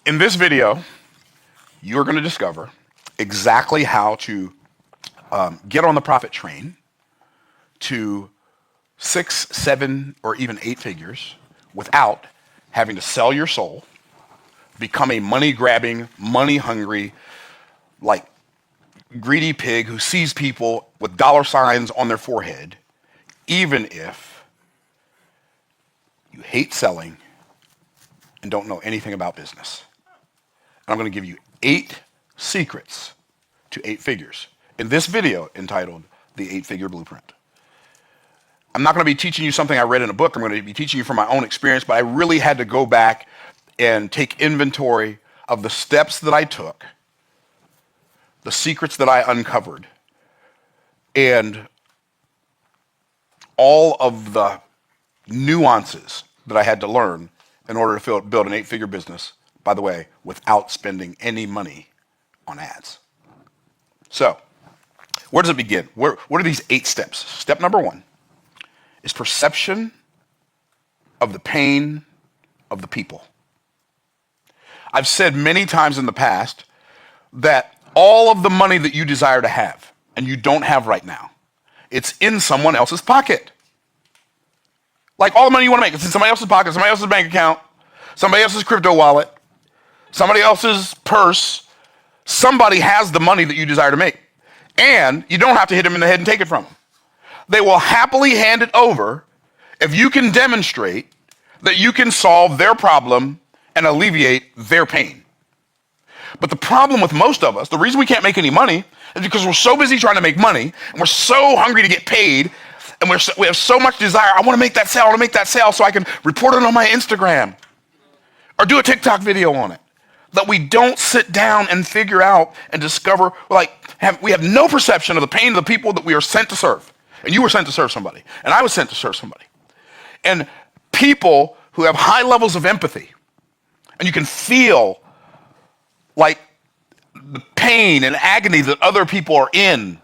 In this video, you're going to discover exactly how to get on the profit train to 6, 7, or even 8 figures without having to sell your soul, become a money-grabbing, money-hungry, like greedy pig who sees people with dollar signs on their forehead, even if you hate selling and don't know anything about business. And I'm going to give you 8 secrets to 8 figures in this video entitled The 8-Figure Blueprint. I'm not going to be teaching you something I read in a book. I'm going to be teaching you from my own experience, but I really had to go back and take inventory of the steps that I took, the secrets that I uncovered, and all of the nuances that I had to learn in order to build an 8-figure business, by the way, without spending any money on ads. So, where does it begin? What are these 8 steps? Step number 1 is perception of the pain of the people. I've said many times in the past that all of the money that you desire to have and you don't have right now, it's in someone else's pocket. Like all the money you want to make, it's in somebody else's pocket, somebody else's bank account, somebody else's crypto wallet, somebody else's purse. Somebody has the money that you desire to make. And you don't have to hit them in the head and take it from them. They will happily hand it over if you can demonstrate that you can solve their problem and alleviate their pain. But the problem with most of us, the reason we can't make any money is because we're so busy trying to make money and we're so hungry to get paid and we have so much desire. I want to make that sale so I can report it on my Instagram or do a TikTok video on it. That we don't sit down and figure out and discover, we have no perception of the pain of the people that we are sent to serve. And you were sent to serve somebody. And I was sent to serve somebody. And people who have high levels of empathy, and you can feel like the pain and agony that other people are in,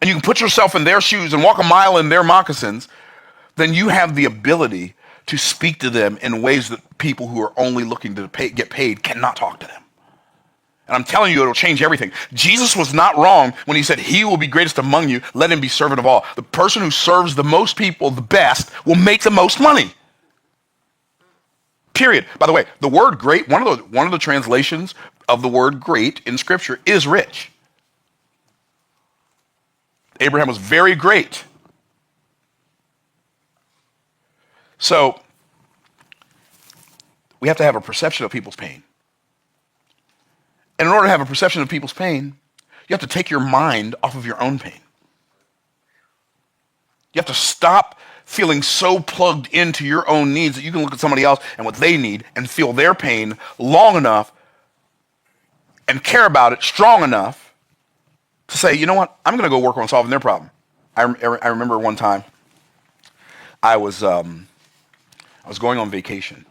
and you can put yourself in their shoes and walk a mile in their moccasins, then you have the ability to speak to them in ways that people who are only looking to get paid cannot talk to them. And I'm telling you, it'll change everything. Jesus was not wrong when he said, he will be greatest among you, let him be servant of all. The person who serves the most people the best will make the most money. Period. By the way, the word great, one of the translations of the word great in Scripture is rich. Abraham was very great. So, we have to have a perception of people's pain. And in order to have a perception of people's pain, you have to take your mind off of your own pain. You have to stop feeling so plugged into your own needs that you can look at somebody else and what they need and feel their pain long enough and care about it strong enough to say, you know what, I'm going to go work on solving their problem. I remember one time I was going on vacation.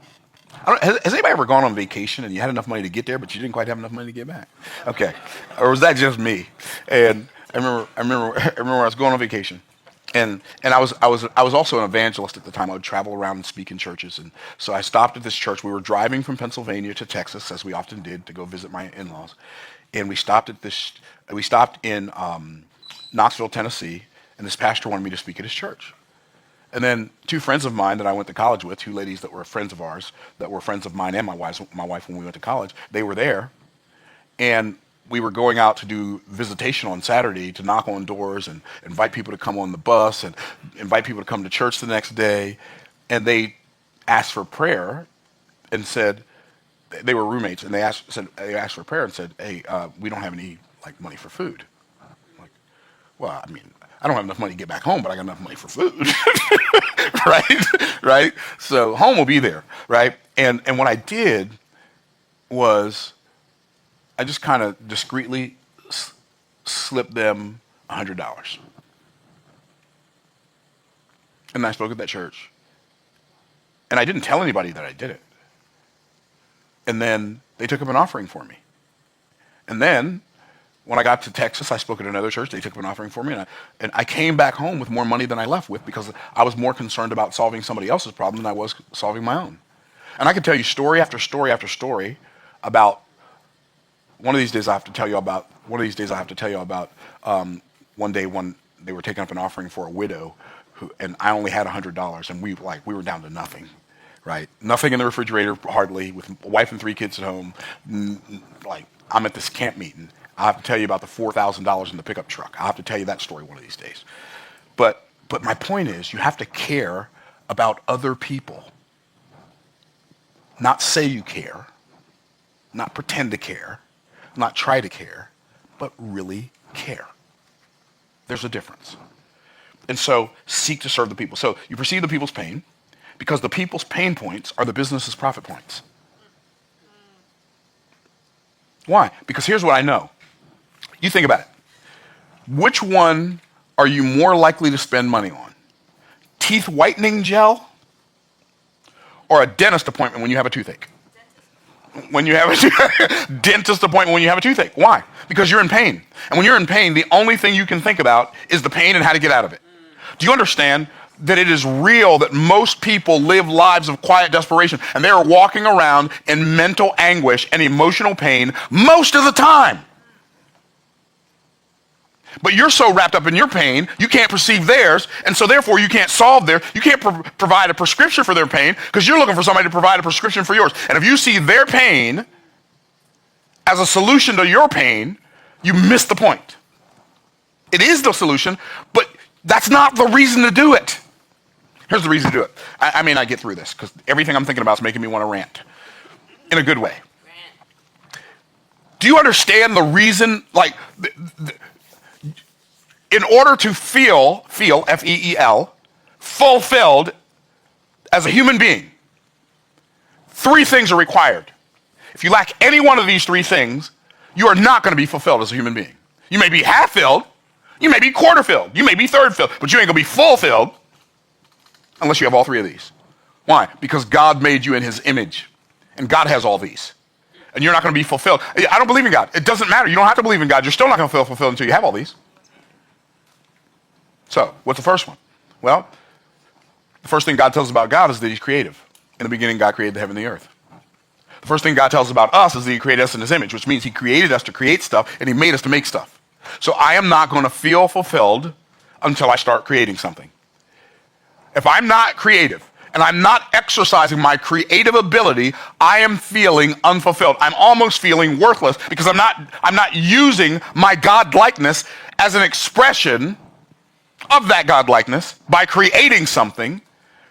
Has anybody ever gone on vacation and you had enough money to get there, but you didn't quite have enough money to get back? Okay, or was that just me? And I remember I was going on vacation, and I was also an evangelist at the time. I would travel around and speak in churches, and so I stopped at this church. We were driving from Pennsylvania to Texas, as we often did, to go visit my in-laws, and we stopped in Knoxville, Tennessee, and this pastor wanted me to speak at his church. And then 2 friends of mine that I went to college with, 2 ladies that were friends of ours, that were friends of mine and my wife when we went to college, they were there. And we were going out to do visitation on Saturday to knock on doors and invite people to come on the bus and invite people to come to church the next day. And they asked for prayer and said, they were roommates, and they asked for prayer and said, hey, we don't have any money for food. I'm like, well, I mean, I don't have enough money to get back home, but I got enough money for food, right? So home will be there, right? And what I did was I just kind of discreetly slipped them $100. And I spoke at that church. And I didn't tell anybody that I did it. And then they took up an offering for me. And then when I got to Texas, I spoke at another church. They took up an offering for me, and I came back home with more money than I left with because I was more concerned about solving somebody else's problem than I was solving my own. And I can tell you story after story after story about one of these days I have to tell you about one day when they were taking up an offering for a widow and I only had $100 and we were down to nothing, right? Nothing in the refrigerator hardly, with a wife and 3 kids at home. Like, I'm at this camp meeting. I have to tell you about the $4,000 in the pickup truck. I have to tell you that story one of these days. But my point is, you have to care about other people. Not say you care, not pretend to care, not try to care, but really care. There's a difference. And so seek to serve the people. So you perceive the people's pain because the people's pain points are the business's profit points. Why? Because here's what I know. You think about it. Which one are you more likely to spend money on? Teeth whitening gel or a dentist appointment when you have a toothache? When you have a dentist appointment when you have a toothache. Why? Because you're in pain. And when you're in pain, the only thing you can think about is the pain and how to get out of it. Do you understand that it is real that most people live lives of quiet desperation and they are walking around in mental anguish and emotional pain most of the time? But you're so wrapped up in your pain, you can't perceive theirs, and so therefore you can't solve theirs. You can't provide a prescription for their pain because you're looking for somebody to provide a prescription for yours. And if you see their pain as a solution to your pain, you miss the point. It is the solution, but that's not the reason to do it. Here's the reason to do it. I get through this because everything I'm thinking about is making me want to rant in a good way. Do you understand the reason, in order to feel, F-E-E-L, fulfilled as a human being, 3 things are required. If you lack any one of these 3 things, you are not going to be fulfilled as a human being. You may be half filled, you may be quarter filled, you may be third filled, but you ain't going to be full filled unless you have all 3 of these. Why? Because God made you in his image, and God has all these. And you're not going to be fulfilled. I don't believe in God. It doesn't matter. You don't have to believe in God. You're still not going to feel fulfilled until you have all these. So, what's the first one? Well, the first thing God tells us about God is that he's creative. In the beginning, God created the heaven and the earth. The first thing God tells us about us is that he created us in his image, which means he created us to create stuff, and he made us to make stuff. So I am not going to feel fulfilled until I start creating something. If I'm not creative, and I'm not exercising my creative ability, I am feeling unfulfilled. I'm almost feeling worthless because I'm not using my God-likeness as an expression of that God-likeness by creating something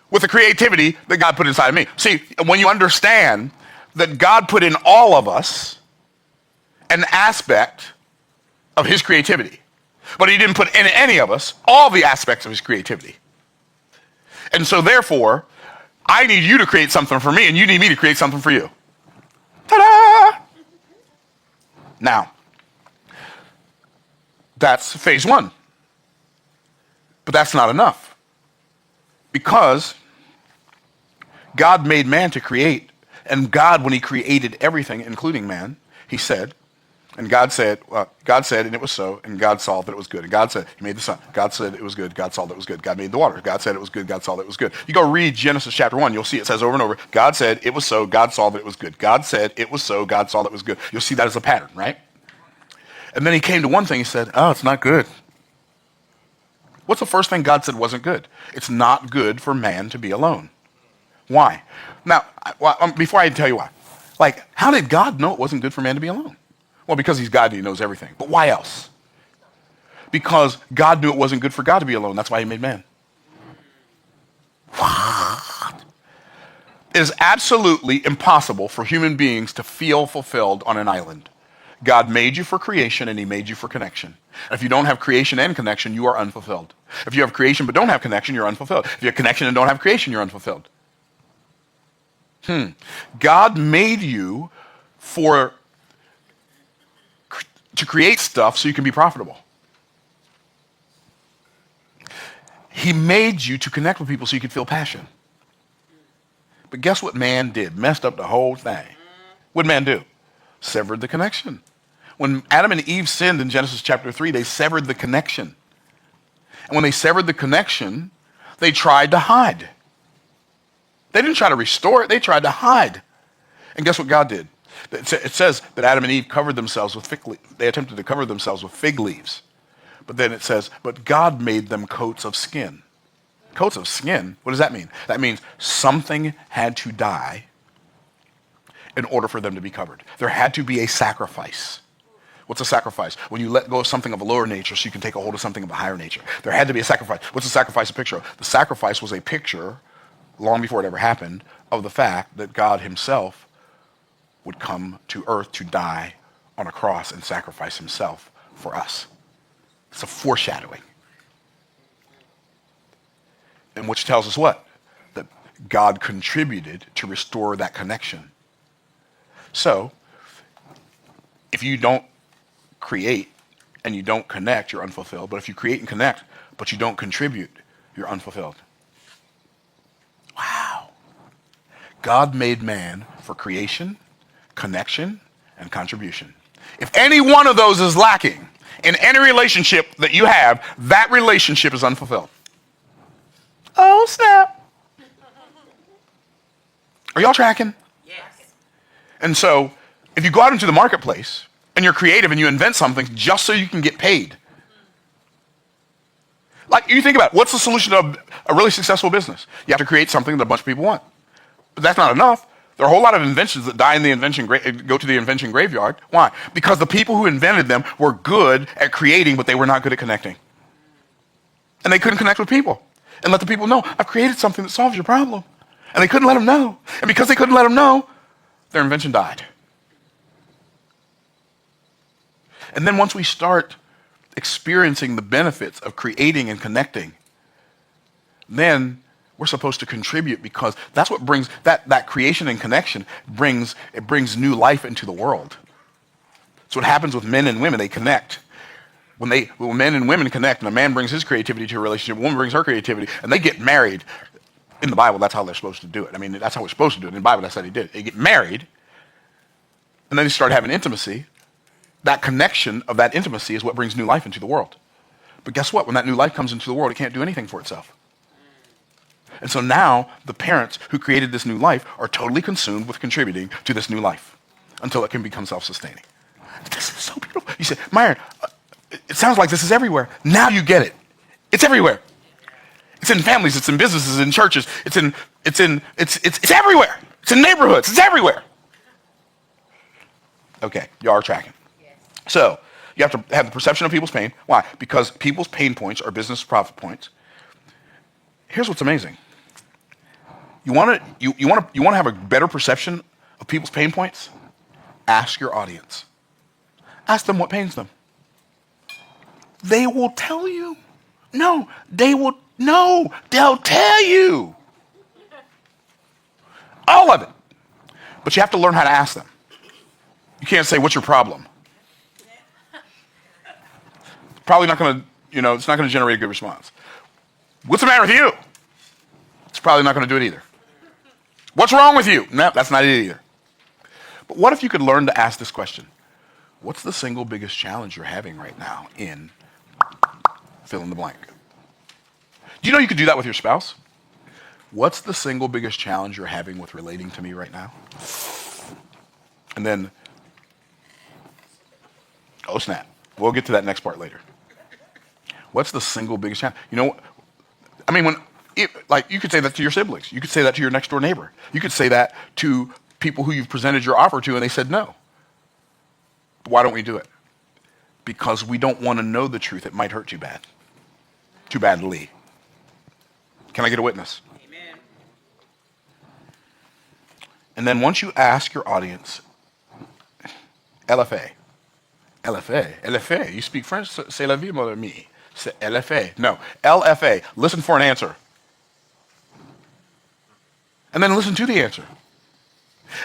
with the creativity that God put inside of me. See, when you understand that God put in all of us an aspect of his creativity, but he didn't put in any of us all the aspects of his creativity. And so therefore, I need you to create something for me, and you need me to create something for you. Ta-da! Now, that's phase 1. But that's not enough. Because God made man to create, and God, when he created everything, including man, he said, and God said, and it was so, and God saw that it was good. And God said, he made the sun. God said it was good. God saw that it was good. God made the water. God said it was good. God saw that it was good. You go read Genesis chapter 1, you'll see it says over and over, God said it was so, God saw that it was good. God said it was so, God saw that it was good. You'll see that as a pattern, right? And then he came to one thing, he said, oh, it's not good. What's the first thing God said wasn't good? It's not good for man to be alone. Why? Now, before I tell you why, how did God know it wasn't good for man to be alone? Well, because he's God and he knows everything. But why else? Because God knew it wasn't good for God to be alone. That's why he made man. What? It is absolutely impossible for human beings to feel fulfilled on an island. God made you for creation and he made you for connection. And if you don't have creation and connection, you are unfulfilled. If you have creation but don't have connection, you're unfulfilled. If you have connection and don't have creation, you're unfulfilled. God made you to create stuff so you can be profitable. He made you to connect with people so you could feel passion. But guess what man did? Messed up the whole thing. What did man do? Severed the connection. When Adam and Eve sinned in Genesis chapter 3, they severed the connection. And when they severed the connection, they tried to hide. They didn't try to restore it, they tried to hide. And guess what God did? It says that Adam and Eve covered themselves with they attempted to cover themselves with fig leaves. But then it says, but God made them coats of skin. Coats of skin? What does that mean? That means something had to die in order for them to be covered. There had to be a sacrifice. What's a sacrifice? When you let go of something of a lower nature so you can take a hold of something of a higher nature. There had to be a sacrifice. What's a sacrifice a picture of? The sacrifice was a picture, long before it ever happened, of the fact that God himself would come to earth to die on a cross and sacrifice himself for us. It's a foreshadowing. And which tells us what? That God contributed to restore that connection. So, if you don't create and you don't connect, you're unfulfilled. But if you create and connect, but you don't contribute, you're unfulfilled. Wow. God made man for creation, connection, and contribution. If any one of those is lacking in any relationship that you have, that relationship is unfulfilled. Oh, snap. Are y'all tracking? Yes. And so, if you go out into the marketplace and you're creative and you invent something just so you can get paid, like you think about it, what's the solution to a really successful business? You have to create something that a bunch of people want. But that's not enough. There are a whole lot of inventions that die in the go to the invention graveyard. Why? Because the people who invented them were good at creating, but they were not good at connecting. And they couldn't connect with people and let the people know, I've created something that solves your problem. And they couldn't let them know. And because they couldn't let them know, their invention died. And then once we start experiencing the benefits of creating and connecting, then we're supposed to contribute, because that's what brings that creation and connection brings new life into the world. That's what happens with men and women. They connect. When men and women connect, and a man brings his creativity to a relationship, a woman brings her creativity, and they get married. In the Bible, that's how they're supposed to do it. I mean, that's how we're supposed to do it. In the Bible, that's how they did it. They get married, and then they start having intimacy. That connection of that intimacy is what brings new life into the world. But guess what? When that new life comes into the world, it can't do anything for itself. And so now the parents who created this new life are totally consumed with contributing to this new life until it can become self-sustaining. This is so beautiful. You say, Myron, it sounds like this is everywhere. Now you get it. It's everywhere. It's in families, it's in businesses, in churches, it's everywhere. It's in neighborhoods, it's everywhere. Okay, you are tracking. Yes. So you have to have the perception of people's pain. Why? Because people's pain points are business profit points. Here's what's amazing. You want to have a better perception of people's pain points? Ask your audience. Ask them what pains them. They will tell you. No, they'll tell you. All of it. But you have to learn how to ask them. You can't say, what's your problem? Probably not going to, it's not going to generate a good response. What's the matter with you? It's probably not going to do it either. What's wrong with you? No, that's not it either. But what if you could learn to ask this question? What's the single biggest challenge you're having right now in fill in the blank? Do you know you could do that with your spouse? What's the single biggest challenge you're having with relating to me right now? And then, oh snap, we'll get to that next part later. What's the single biggest challenge? You could say that to your siblings. You could say that to your next door neighbor. You could say that to people who you've presented your offer to and they said no. But why don't we do it? Because we don't want to know the truth. It might hurt too bad. Too badly. Can I get a witness? Amen. And then once you ask your audience, LFA. LFA. You speak French? C'est la vie, mon ami. C'est LFA. No, LFA. Listen for an answer. And then listen to the answer.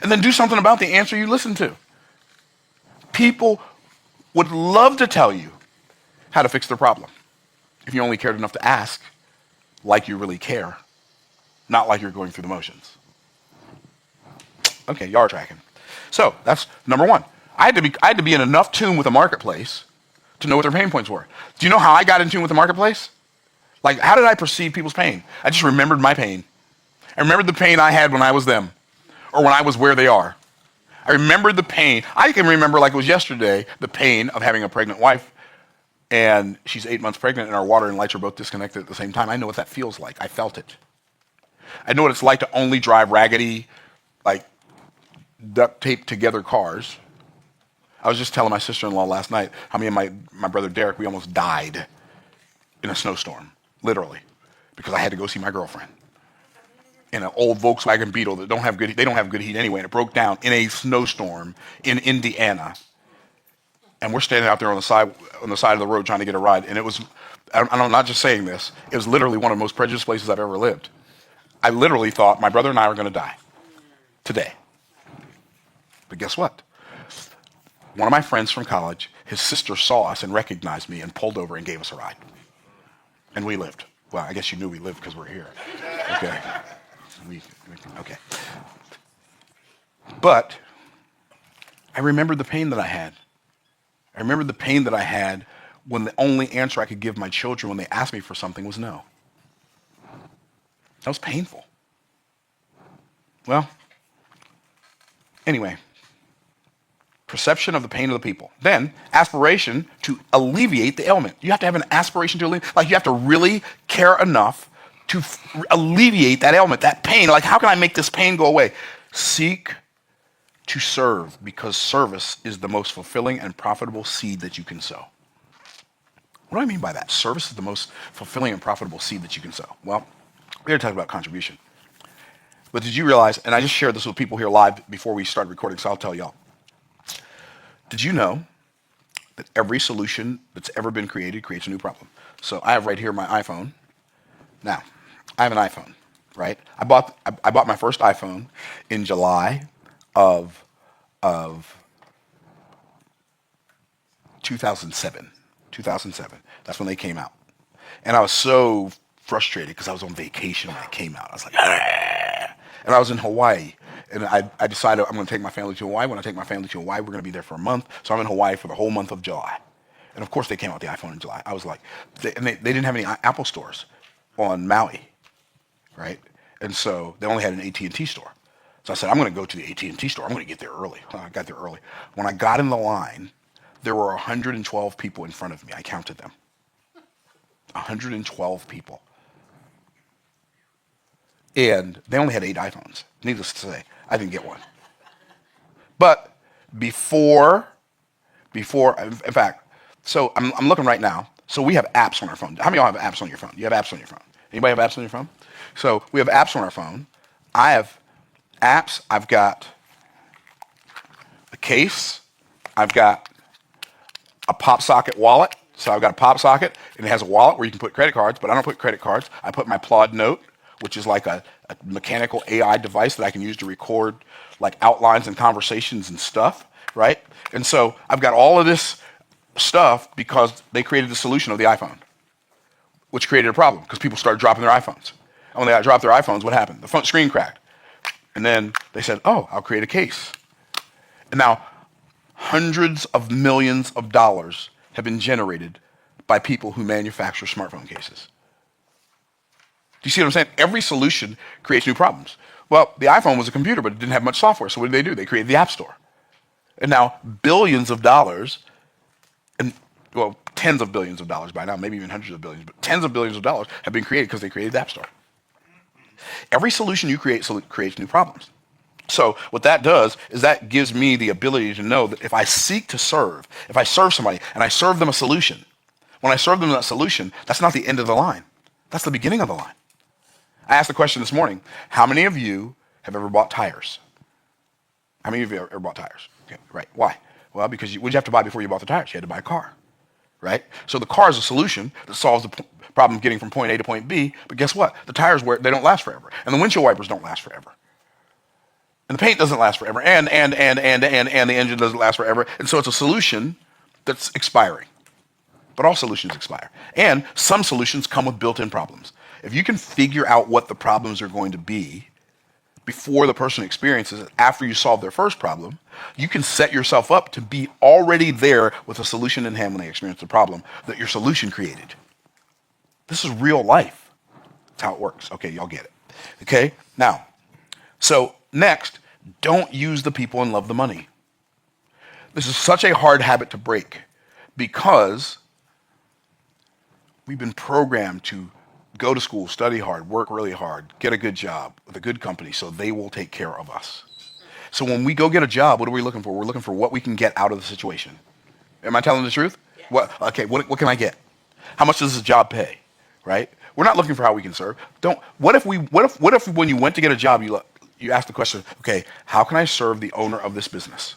And then do something about the answer you listen to. People would love to tell you how to fix their problem if you only cared enough to ask like you really care, not like you're going through the motions. Okay, y'all are tracking. So that's number one. I had to be in enough tune with the marketplace to know what their pain points were. Do you know how I got in tune with the marketplace? Like, how did I perceive people's pain? I just remembered my pain. I remembered the pain I had when I was them, or when I was where they are. I remembered the pain. I can remember like it was yesterday, the pain of having a pregnant wife, and she's 8 months pregnant, and our water and lights are both disconnected at the same time. I know what that feels like. I felt it. I know what it's like to only drive raggedy, like duct tape together cars. I was just telling my sister-in-law last night how me and my brother Derek, we almost died in a snowstorm, literally, because I had to go see my girlfriend in an old Volkswagen Beetle that they don't have good heat anyway, and it broke down in a snowstorm in Indiana. And we're standing out there on the side of the road trying to get a ride, and it was, I'm not just saying this, it was literally one of the most prejudiced places I've ever lived. I literally thought my brother and I were going to die today. But guess what? One of my friends from college, his sister saw us and recognized me and pulled over and gave us a ride. And we lived. Well, I guess you knew we lived because we're here. Okay. Okay. But I remembered the pain that I had. I remembered the pain that I had when the only answer I could give my children when they asked me for something was no. That was painful. Well, anyway, perception of the pain of the people. Then, aspiration to alleviate the ailment. You have to have an aspiration to alleviate, like you have to really care enough to alleviate that ailment, that pain. Like, how can I make this pain go away? Seek to serve, because service is the most fulfilling and profitable seed that you can sow. What do I mean by that? Service is the most fulfilling and profitable seed that you can sow. Well, we already talked about contribution. But did you realize, and I just shared this with people here live before we started recording, so I'll tell y'all. Did you know that every solution that's ever been created creates a new problem? So I have right here my iPhone. Now, I have an iPhone, right? I bought my first iPhone in July of 2007. 2007. That's when they came out. And I was so frustrated because I was on vacation when it came out. I was like, ah! And I was in Hawaii. And I decided I'm going to take my family to Hawaii. When I take my family to Hawaii, we're going to be there for a month. So I'm in Hawaii for the whole month of July. And of course, they came out with the iPhone in July. I was like, they didn't have any Apple stores on Maui, right? And so they only had an AT&T store. So I said, I'm going to go to the AT&T store. I'm going to get there early. I got there early. When I got in the line, there were 112 people in front of me. I counted them. 112 people. And they only had 8 iPhones. Needless to say, I didn't get one. But before, in fact, so I'm looking right now. So we have apps on our phone. How many of y'all have apps on your phone? You have apps on your phone. Anybody have apps on your phone? So we have apps on our phone. I have apps. I've got a case. I've got a pop socket wallet. So I've got a pop socket, and it has a wallet where you can put credit cards, but I don't put credit cards. I put my Plod Note, which is like a mechanical AI device that I can use to record like outlines and conversations and stuff, right? And so I've got all of this stuff because they created the solution of the iPhone, which created a problem because people started dropping their iPhones. And when they dropped their iPhones, what happened? The phone screen cracked. And then they said, oh, I'll create a case. And now hundreds of millions of dollars have been generated by people who manufacture smartphone cases. Do you see what I'm saying? Every solution creates new problems. Well, the iPhone was a computer, but it didn't have much software. So what did they do? They created the App Store. And now billions of dollars, and well, tens of billions of dollars by now, maybe even hundreds of billions, but tens of billions of dollars have been created because they created the App Store. Every solution you create creates new problems. So what that does is that gives me the ability to know that if I seek to serve, if I serve somebody and I serve them a solution, when I serve them that solution, that's not the end of the line. That's the beginning of the line. I asked the question this morning, how many of you have ever bought tires? How many of you have ever bought tires? Okay, right. Why? Well, because what did you have to buy before you bought the tires? You had to buy a car, right? So the car is a solution that solves the problem of getting from point A to point B, but guess what? The tires, they don't last forever, and the windshield wipers don't last forever. And the paint doesn't last forever, and the engine doesn't last forever, and so it's a solution that's expiring. But all solutions expire. And some solutions come with built-in problems. If you can figure out what the problems are going to be before the person experiences it, after you solve their first problem, you can set yourself up to be already there with a solution in hand when they experience the problem that your solution created. This is real life. That's how it works. Okay, y'all get it. Okay, now, so next, Don't use the people and love the money. This is such a hard habit to break because we've been programmed to go to school, study hard, work really hard, get a good job with a good company so they will take care of us. So when we go get a job, what are we looking for? We're looking for what we can get out of the situation. Am I telling the truth? Yes. What can I get? How much does this job pay? Right? We're not looking for how we can serve. What if when you went to get a job, you asked the question, okay, how can I serve the owner of this business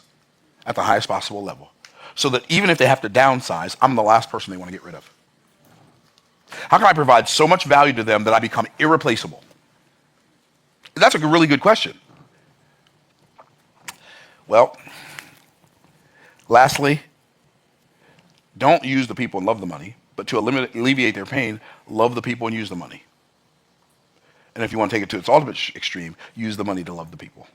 at the highest possible level? So that even if they have to downsize, I'm the last person they want to get rid of. How can I provide so much value to them that I become irreplaceable? That's a really good question. Well, lastly, don't use the people and love the money, but to alleviate their pain, love the people and use the money. And if you want to take it to its ultimate extreme, use the money to love the people.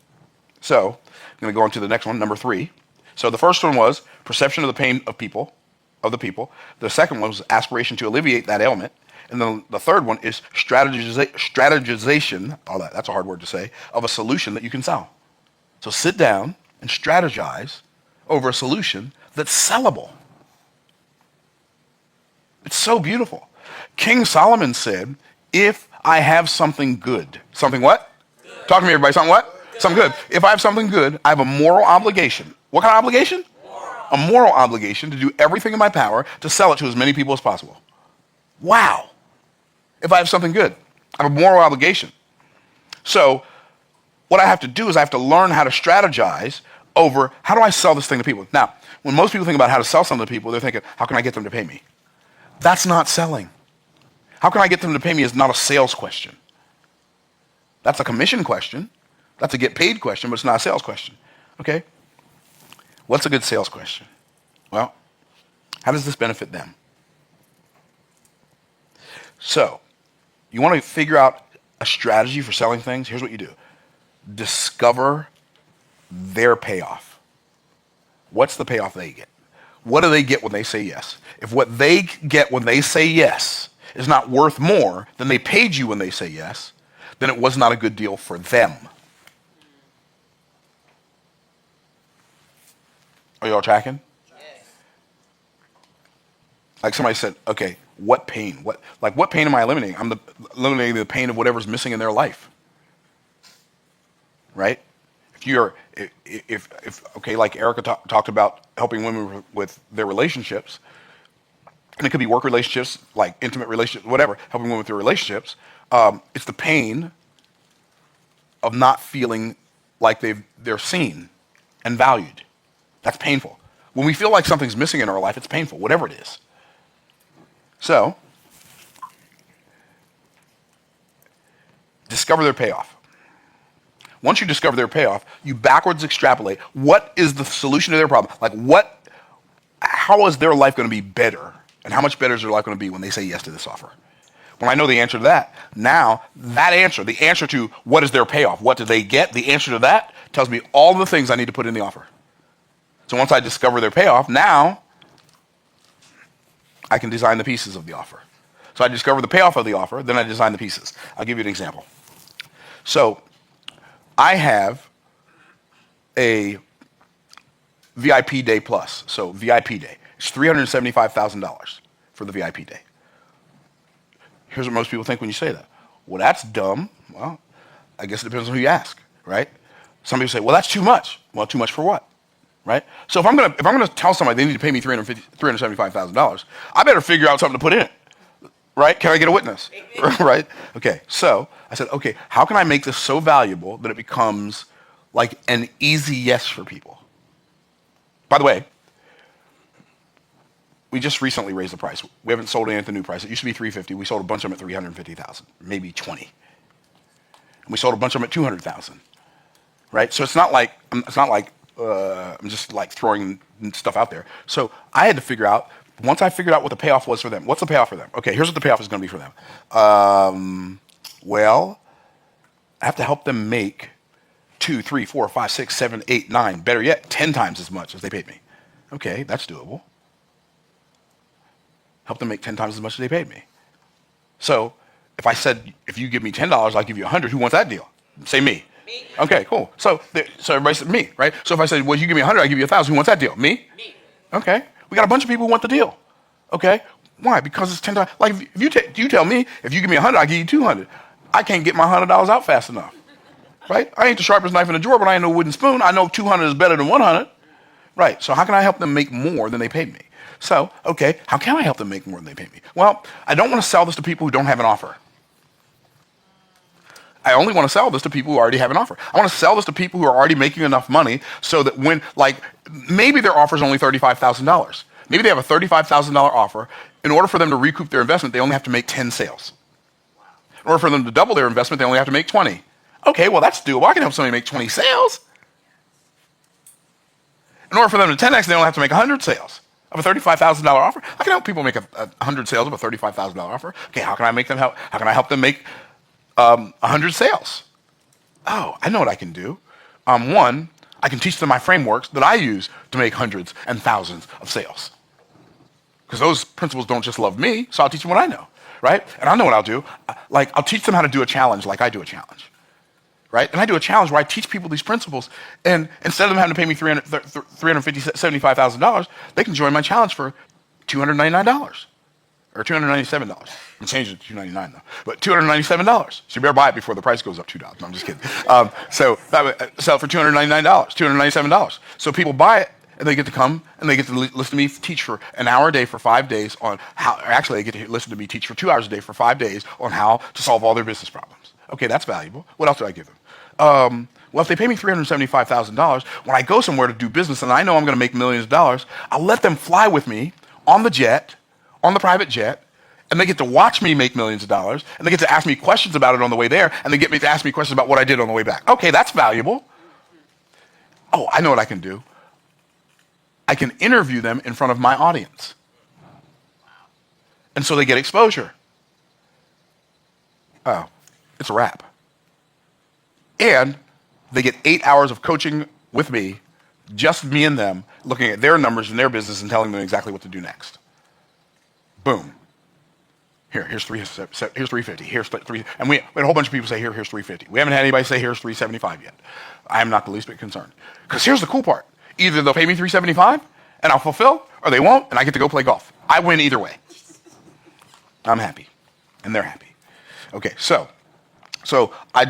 So I'm going to go on to the next one, number 3. So the first one was perception of the pain of the people. The second one was aspiration to alleviate that ailment. And then the third one is strategization, that's a hard word to say, of a solution that you can sell. So sit down and strategize over a solution that's sellable. It's so beautiful. King Solomon said, if I have something good, something what? Good. Talk to me, everybody. Something what? Good. Something good. If I have something good, I have a moral obligation. What kind of obligation? Moral. A moral obligation to do everything in my power to sell it to as many people as possible. Wow. If I have something good, I have a moral obligation. So what I have to do is I have to learn how to strategize over how do I sell this thing to people. Now, when most people think about how to sell something to people, they're thinking, how can I get them to pay me? That's not selling. How can I get them to pay me is not a sales question. That's a commission question. That's a get paid question, but it's not a sales question. Okay? What's a good sales question? Well, how does this benefit them? So, you want to figure out a strategy for selling things? Here's what you do. Discover their payoff. What's the payoff they get? What do they get when they say yes? If what they get when they say yes is not worth more than they paid you when they say yes, then it was not a good deal for them. Are you all tracking? Yes. Like somebody said, okay, what pain? What pain am I eliminating? I'm eliminating the pain of whatever's missing in their life. Right? If like Erica talked about helping women with their relationships, and it could be work relationships, like intimate relationships, whatever, helping women with their relationships, it's the pain of not feeling like they're seen and valued. That's painful. When we feel like something's missing in our life, it's painful, whatever it is. So, discover their payoff. Once you discover their payoff, you backwards extrapolate what is the solution to their problem. How is their life going to be better? And how much better is their life going to be when they say yes to this offer? When I know the answer to that, now that answer, the answer to what is their payoff, what do they get, the answer to that tells me all the things I need to put in the offer. So once I discover their payoff, now I can design the pieces of the offer. So I discover the payoff of the offer, then I design the pieces. I'll give you an example. So I have a VIP Day Plus. So VIP Day. It's $375,000 for the VIP Day. Here's what most people think when you say that. Well, that's dumb. Well, I guess it depends on who you ask, right? Some people say, well, that's too much. Well, too much for what? Right? So if I'm gonna tell somebody they need to pay me $375,000, I better figure out something to put in it. Right? Can I get a witness? Right? Okay. So I said, okay, how can I make this so valuable that it becomes like an easy yes for people? By the way, we just recently raised the price. We haven't sold any at the new price. It used to be $350. We sold a bunch of them at $350,000, maybe 20. And we sold a bunch of them at $200,000. Right? So it's not like I'm just like throwing stuff out there. So I had to figure out, once I figured out what the payoff was for them, what's the payoff for them? Okay, here's what the payoff is going to be for them. Well, I have to help them make 2, 3, 4, 5, 6, 7, 8, 9, better yet, 10 times as much as they paid me. Okay, that's doable. Help them make 10 times as much as they paid me. So if I said, if you give me $10, I'll give you 100, who wants that deal? Say me. Okay, cool. So everybody said me, right? So if I said, well, you give me 100, I give you 1,000. Who wants that deal? Me? Okay. We got a bunch of people who want the deal. Okay. Why? Because it's 10 times. Like if you tell me, if you give me 100, I give you 200. I can't get my $100 out fast enough. Right? I ain't the sharpest knife in the drawer, but I ain't no wooden spoon. I know 200 is better than 100. Right. So how can I help them make more than they paid me? So, okay, how can I help them make more than they paid me? Well, I don't want to sell this to people who don't have an offer. I only want to sell this to people who already have an offer. I want to sell this to people who are already making enough money so that when, like, maybe their offer is only $35,000. Maybe they have a $35,000 offer. In order for them to recoup their investment, they only have to make 10 sales. In order for them to double their investment, they only have to make 20. Okay, well, that's doable. I can help somebody make 20 sales. In order for them to 10x, they only have to make 100 sales of a $35,000 offer. I can help people make 100 sales of a $35,000 offer. Okay, how can I help them make 100 sales? Oh, I know what I can do. One, I can teach them my frameworks that I use to make hundreds and thousands of sales. Because those principles don't just love me, so I'll teach them what I know, right? And I know what I'll do. Like, I'll teach them how to do a challenge like I do a challenge, right? And I do a challenge where I teach people these principles, and instead of them having to pay me $75,000, they can join my challenge for $299 or $297. I'm changing it to $299 though, but $297. So you better buy it before the price goes up $2. No, I'm just kidding. So that would sell it for $299, $297. So people buy it, and they get to come and they get to listen to me teach for an hour a day for 5 days on how. Actually, they get to listen to me teach for 2 hours a day for 5 days on how to solve all their business problems. Okay, that's valuable. What else do I give them? Well, if they pay me $375,000, when I go somewhere to do business and I know I'm going to make millions of dollars, I'll let them fly with me on the jet, on the private jet, and they get to watch me make millions of dollars, and they get to ask me questions about it on the way there, and they get me to ask me questions about what I did on the way back. Okay, that's valuable. Oh, I know what I can do. I can interview them in front of my audience. And so they get exposure. Oh, it's a wrap. And they get 8 hours of coaching with me, just me and them, looking at their numbers and their business and telling them exactly what to do next. Boom. Here's 350. Here's 3, and we had a whole bunch of people say here's 350. We haven't had anybody say here's 375 yet. I am not the least bit concerned. Because here's the cool part. Either they'll pay me 375 and I'll fulfill, or they won't, and I get to go play golf. I win either way. I'm happy, and they're happy. Okay, so I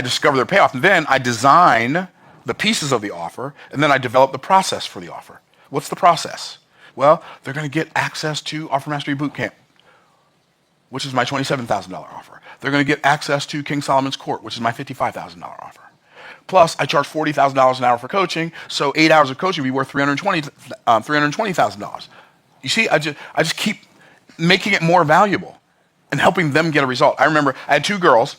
discover their payoff, and then I design the pieces of the offer, and then I develop the process for the offer. What's the process? Well, they're going to get access to Offer Mastery Bootcamp, which is my $27,000 offer. They're going to get access to King Solomon's Court, which is my $55,000 offer. Plus, I charge $40,000 an hour for coaching, so 8 hours of coaching would be worth $320,000. You see, I just keep making it more valuable and helping them get a result. I remember I had two girls,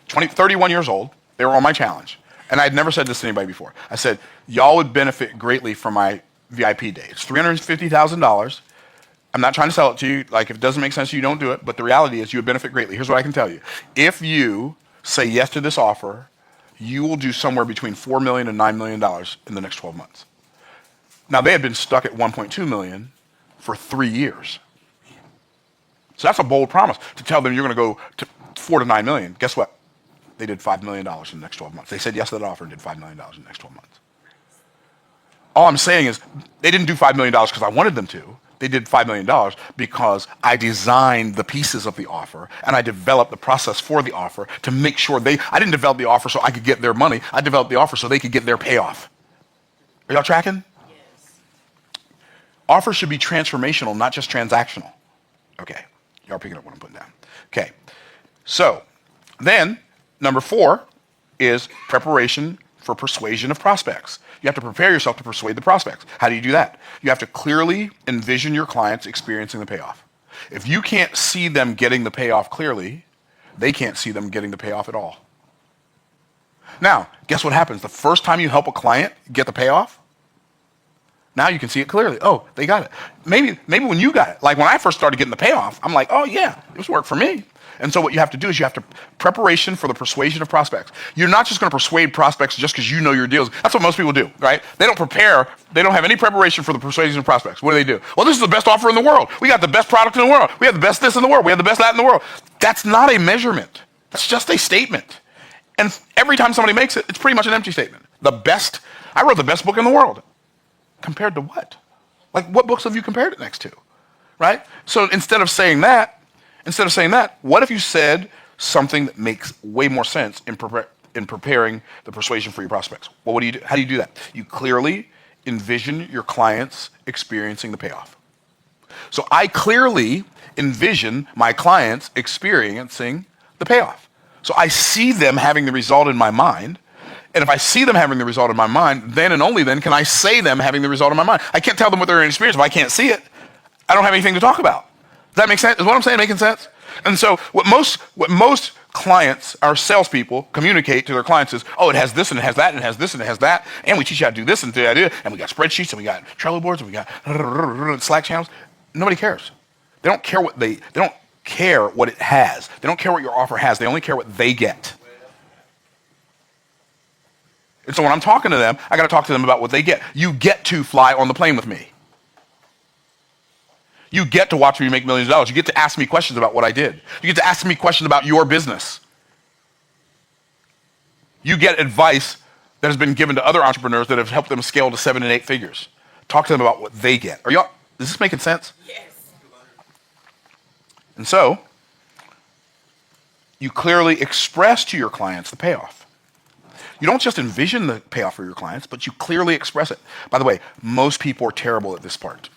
31 years old. They were on my challenge. And I'd never said this to anybody before. I said, y'all would benefit greatly from my VIP day. It's $350,000. I'm not trying to sell it to you. Like, if it doesn't make sense to you, don't do it. But the reality is you would benefit greatly. Here's what I can tell you. If you say yes to this offer, you will do somewhere between $4 million and $9 million in the next 12 months. Now, they had been stuck at $1.2 million for 3 years. So that's a bold promise to tell them you're going to go to $4 to $9 million. Guess what? They did $5 million in the next 12 months. They said yes to that offer and did $5 million in the next 12 months. All I'm saying is they didn't do $5 million because I wanted them to. They did $5 million because I designed the pieces of the offer and I developed the process for the offer to make sure I didn't develop the offer so I could get their money. I developed the offer so they could get their payoff. Are y'all tracking? Yes. Offers should be transformational, not just transactional. Okay. Y'all picking up what I'm putting down. Okay. So then number 4 is preparation for persuasion of prospects. You have to prepare yourself to persuade the prospects. How do you do that? You have to clearly envision your clients experiencing the payoff. If you can't see them getting the payoff clearly, they can't see them getting the payoff at all. Now, guess what happens? The first time you help a client get the payoff, now you can see it clearly. Oh, they got it. Maybe when you got it, like when I first started getting the payoff, I'm like, oh yeah, this worked for me. And so what you have to do is you have to preparation for the persuasion of prospects. You're not just going to persuade prospects just because you know your deals. That's what most people do, right? They don't prepare. They don't have any preparation for the persuasion of prospects. What do? Well, this is the best offer in the world. We got the best product in the world. We have the best this in the world. We have the best that in the world. That's not a measurement. That's just a statement. And every time somebody makes it, it's pretty much an empty statement. I wrote the best book in the world. Compared to what? Like, what books have you compared it next to? Right? So instead of saying that, what if you said something that makes way more sense in preparing the persuasion for your prospects? Well, what do you do? How do you do that? You clearly envision your clients experiencing the payoff. So I clearly envision my clients experiencing the payoff. So I see them having the result in my mind. And if I see them having the result in my mind, then and only then can I say them having the result in my mind. I can't tell them what they're experiencing if I can't see it. I don't have anything to talk about. Does that make sense? Is what I'm saying making sense? And so what most clients, our salespeople, communicate to their clients is, oh, it has this and it has that and it has this and it has that, and we teach you how to do this and do that, and we got spreadsheets and we got Trello boards and we got Slack channels. Nobody cares. They don't care what they don't care what it has. They don't care what your offer has. They only care what they get. And so when I'm talking to them, I got to talk to them about what they get. You get to fly on the plane with me. You get to watch me make millions of dollars. You get to ask me questions about what I did. You get to ask me questions about your business. You get advice that has been given to other entrepreneurs that have helped them scale to 7 and 8 figures. Talk to them about what they get. Is this making sense? Yes. And so, you clearly express to your clients the payoff. You don't just envision the payoff for your clients, but you clearly express it. By the way, most people are terrible at this part.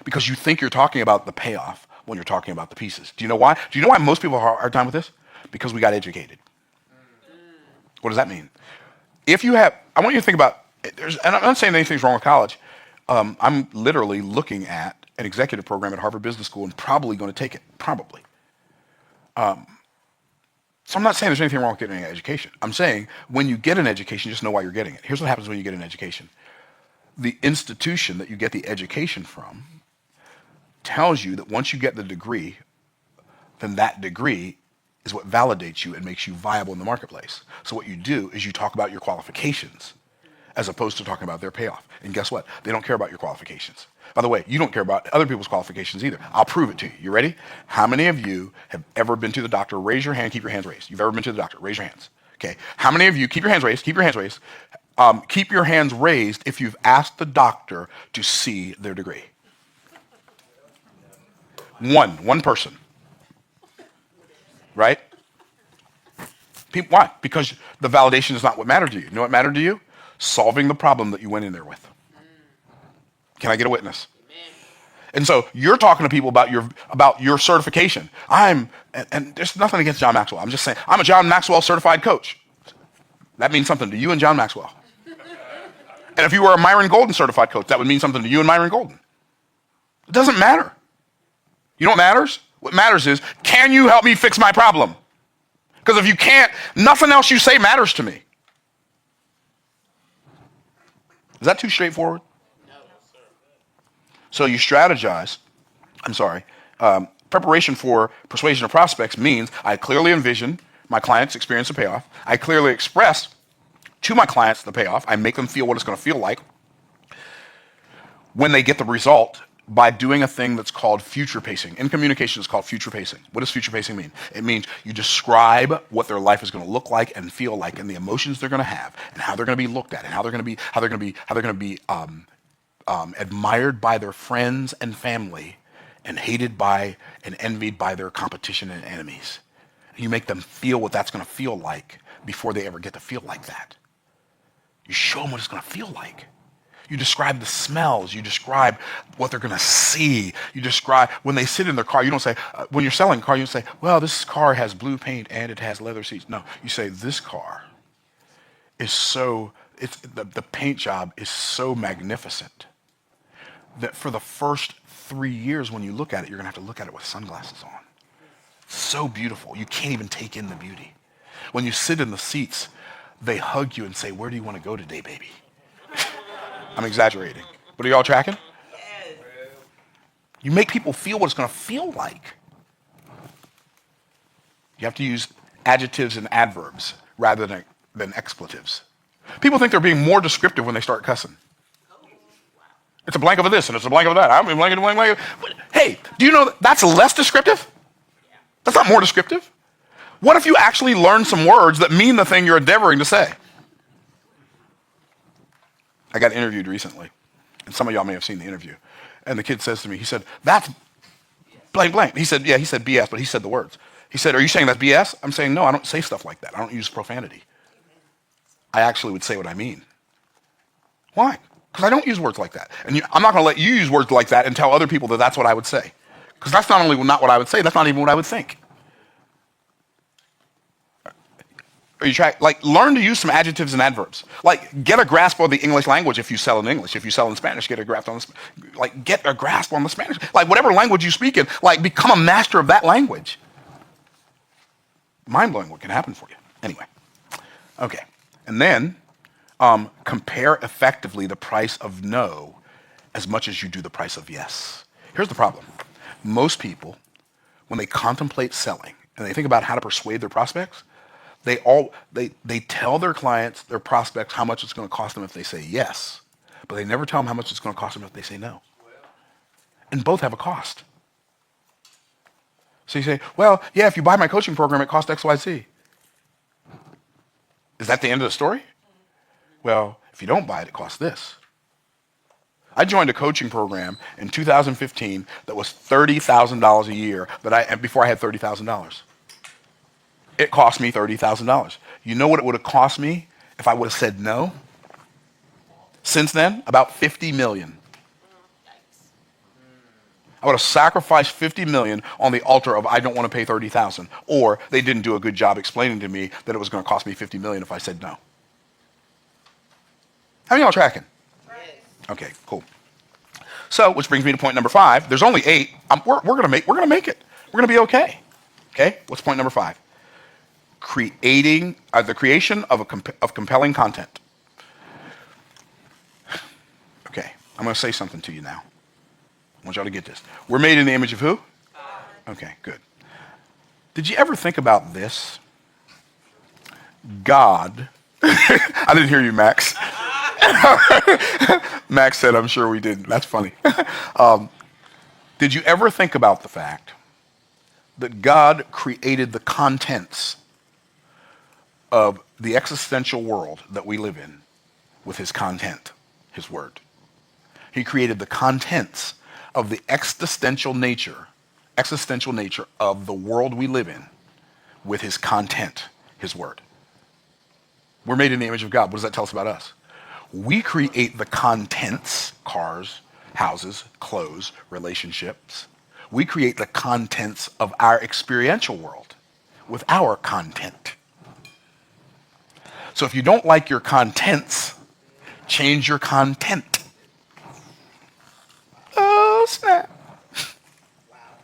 Because you think you're talking about the payoff when you're talking about the pieces. Do you know why? Do you know why most people have a hard time with this? Because we got educated. What does that mean? I want you to think about, and I'm not saying anything's wrong with college. I'm literally looking at an executive program at Harvard Business School and probably going to take it, probably. So I'm not saying there's anything wrong with getting an education. I'm saying when you get an education, just know why you're getting it. Here's what happens when you get an education. The institution that you get the education from tells you that once you get the degree, then that degree is what validates you and makes you viable in the marketplace. So what you do is you talk about your qualifications as opposed to talking about their payoff. And guess what? They don't care about your qualifications. By the way, you don't care about other people's qualifications either. I'll prove it to you. You ready? How many of you have ever been to the doctor? Raise your hand, keep your hands raised. You've ever been to the doctor? Raise your hands. Okay. How many of you, keep your hands raised, keep your hands raised. Keep your hands raised if you've asked the doctor to see their degree. One person. Right? Why? Because the validation is not what mattered to you. You know what mattered to you? Solving the problem that you went in there with. Can I get a witness? And so you're talking to people about your certification. And there's nothing against John Maxwell. I'm just saying, I'm a John Maxwell certified coach. That means something to you and John Maxwell. And if you were a Myron Golden certified coach, that would mean something to you and Myron Golden. It doesn't matter. You know what matters? What matters is, can you help me fix my problem? Because if you can't, nothing else you say matters to me. Is that too straightforward? No, sir. So you strategize. Preparation for persuasion of prospects means I clearly envision my clients experience the payoff. I clearly express to my clients the payoff. I make them feel what it's going to feel like when they get the result by doing a thing that's called future pacing. In communication, it's called future pacing. What does future pacing mean? It means you describe what their life is going to look like and feel like, and the emotions they're going to have, and how they're going to be looked at, and how they're going to be admired by their friends and family, and hated by and envied by their competition and enemies. You make them feel what that's going to feel like before they ever get to feel like that. You show them what it's going to feel like. You describe the smells. You describe what they're going to see. You describe when they sit in their car. You don't say, when you're selling a car, you don't say, well, this car has blue paint and it has leather seats. No, you say, this car is the paint job is so magnificent that for the first 3 years when you look at it, you're going to have to look at it with sunglasses on. So beautiful. You can't even take in the beauty. When you sit in the seats, they hug you and say, where do you want to go today, baby? I'm exaggerating. But are y'all tracking? Yes. You make people feel what it's going to feel like. You have to use adjectives and adverbs rather than expletives. People think they're being more descriptive when they start cussing. It's a blank of this and it's a blank of that. I'm a blank of blank. Hey, do you know that's less descriptive? That's not more descriptive. What if you actually learn some words that mean the thing you're endeavoring to say? I got interviewed recently, and some of y'all may have seen the interview. And the kid says to me, he said, that's blank, blank. He said, yeah, he said BS, but he said the words. He said, are you saying that's BS? I'm saying, no, I don't say stuff like that. I don't use profanity. I actually would say what I mean. Why? Because I don't use words like that. And I'm not going to let you use words like that and tell other people that that's what I would say. Because that's not only not what I would say, that's not even what I would think. Are you trying, like, learn to use some adjectives and adverbs. Like, get a grasp of the English language if you sell in English. If you sell in Spanish, get a grasp on get a grasp on the Spanish. Like, whatever language you speak in, like, become a master of that language. Mind-blowing what can happen for you. Anyway. Okay. And then, compare effectively the price of no as much as you do the price of yes. Here's the problem. Most people, when they contemplate selling, and they think about how to persuade their prospects, they tell their clients, their prospects, how much it's going to cost them if they say yes, but they never tell them how much it's going to cost them if they say no. And both have a cost. So you say, well, yeah, if you buy my coaching program, it costs X, Y, Z. Is that the end of the story? Well, if you don't buy it, it costs this. I joined a coaching program in 2015 that was $30,000 a year before I had $30,000. It cost me $30,000. You know what it would have cost me if I would have said no? Since then, about $50 million. I would have sacrificed $50 million on the altar of I don't want to pay $30,000, or they didn't do a good job explaining to me that it was going to cost me $50 million if I said no. How many of y'all tracking? Okay, cool. So, which brings me to point number 5. There's only 8. We're going to make it. We're going to be okay. Okay. What's point number 5? Creating the creation of compelling content. Okay, I'm going to say something to you now. I want y'all to get this. We're made in the image of who? God. Okay, good. Did you ever think about this? God. I didn't hear you, Max. Max said, I'm sure we didn't. That's funny. Did you ever think about the fact that God created the contents of the existential world that we live in with his content, his word? He created the contents of the existential nature of the world we live in with his content, his word. We're made in the image of God. What does that tell us about us? We create the contents, cars, houses, clothes, relationships. We create the contents of our experiential world with our content. So if you don't like your contents, change your content. Oh, snap.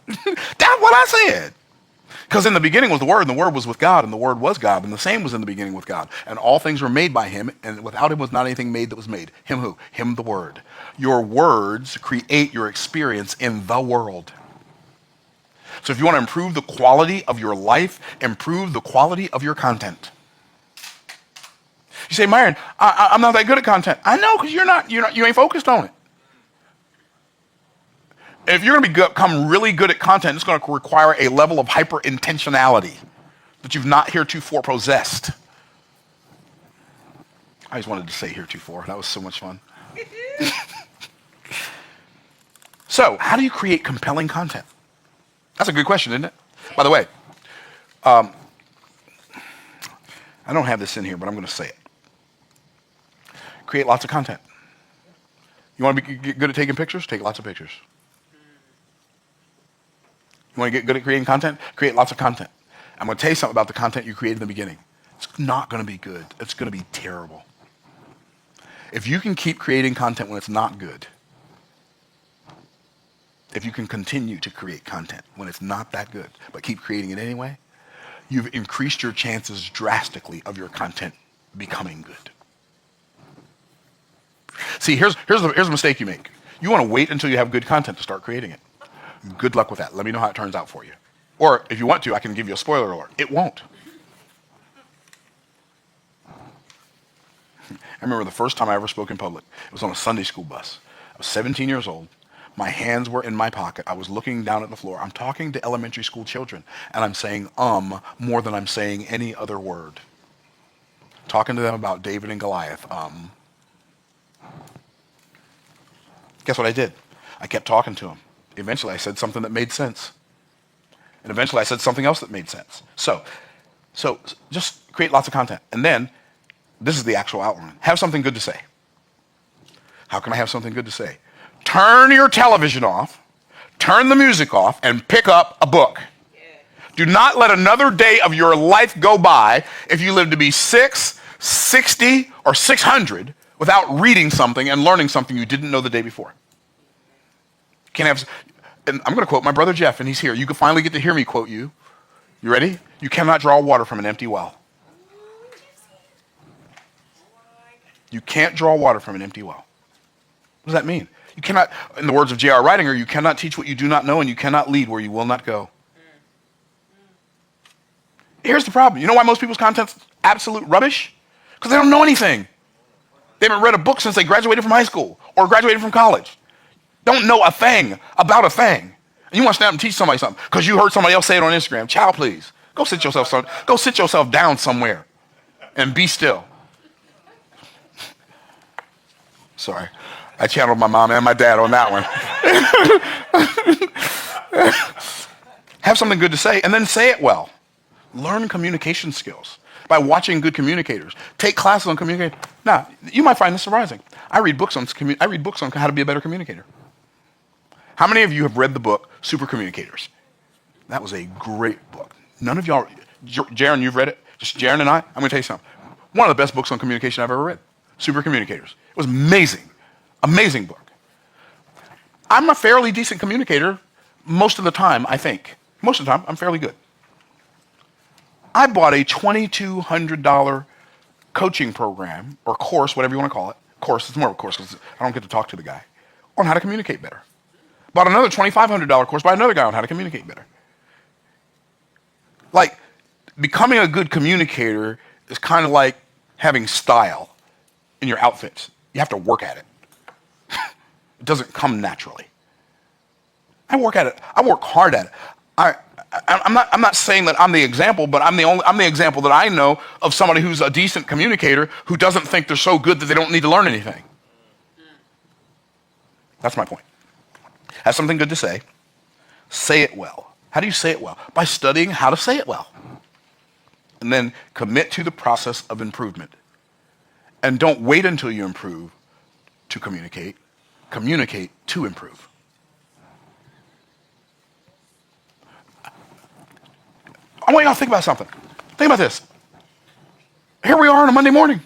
That's what I said. Because in the beginning was the Word, and the Word was with God, and the Word was God, and the same was in the beginning with God. And all things were made by him, and without him was not anything made that was made. Him who? Him, the Word. Your words create your experience in the world. So if you want to improve the quality of your life, improve the quality of your content. You say, Myron, I'm not that good at content. I know, because you ain't focused on it. If you're going to become really good at content, it's going to require a level of hyper-intentionality that you've not heretofore possessed. I just wanted to say heretofore. That was so much fun. So, how do you create compelling content? That's a good question, isn't it? By the way, I don't have this in here, but I'm going to say it. Create lots of content. You want to be good at taking pictures? Take lots of pictures. You want to get good at creating content? Create lots of content. I'm going to tell you something about the content you created in the beginning. It's not going to be good. It's going to be terrible. If you can keep creating content when it's not good, if you can continue to create content when it's not that good, but keep creating it anyway, you've increased your chances drastically of your content becoming good. See, here's the mistake you make. You want to wait until you have good content to start creating it. Good luck with that. Let me know how it turns out for you. Or if you want to, I can give you a spoiler alert. It won't. I remember the first time I ever spoke in public. It was on a Sunday school bus. I was 17 years old. My hands were in my pocket. I was looking down at the floor. I'm talking to elementary school children, and I'm saying more than I'm saying any other word. Talking to them about David and Goliath. Guess what I did? I kept talking to them. Eventually, I said something that made sense. And eventually, I said something else that made sense. So just create lots of content. And then, this is the actual outline. Have something good to say. How can I have something good to say? Turn your television off, turn the music off, and pick up a book. Do not let another day of your life go by if you live to be 6, 60, or 600 without reading something and learning something you didn't know the day before. Can't have, and I'm going to quote my brother Jeff, and he's here. You can finally get to hear me quote you. You ready? You cannot draw water from an empty well. You can't draw water from an empty well. What does that mean? You cannot, in the words of J.R. Ridinger, you cannot teach what you do not know, and you cannot lead where you will not go. Here's the problem. You know why most people's content's absolute rubbish? Because they don't know anything. They haven't read a book since they graduated from high school or graduated from college. Don't know a thing about a thing. And you want to stand up and teach somebody something because you heard somebody else say it on Instagram. Child, please. Go sit yourself down somewhere and be still. Sorry. I channeled my mom and my dad on that one. Have something good to say and then say it well. Learn communication skills by watching good communicators. Take classes on communication. Now, you might find this surprising. I read books on how to be a better communicator. How many of you have read the book Super Communicators? That was a great book. None of y'all, Jaron, you've read it? Just Jaron and I? I'm going to tell you something. One of the best books on communication I've ever read. Super Communicators. It was amazing. Amazing book. I'm a fairly decent communicator most of the time, I think. Most of the time, I'm fairly good. I bought a $2,200 coaching program, or course, whatever you want to call it. Course, it's more of a course because I don't get to talk to the guy, on how to communicate better. Bought another $2,500 course by another guy on how to communicate better. Like, becoming a good communicator is kind of like having style in your outfits. You have to work at it. It doesn't come naturally. I work at it. I work hard at it. I'm not saying that I'm the example, but I'm the example that I know of somebody who's a decent communicator who doesn't think they're so good that they don't need to learn anything. That's my point. Have something good to say. Say it well. How do you say it well? By studying how to say it well. And then commit to the process of improvement. And don't wait until you improve to communicate. Communicate to improve. I want y'all to think about something. Think about this. Here we are on a Monday morning.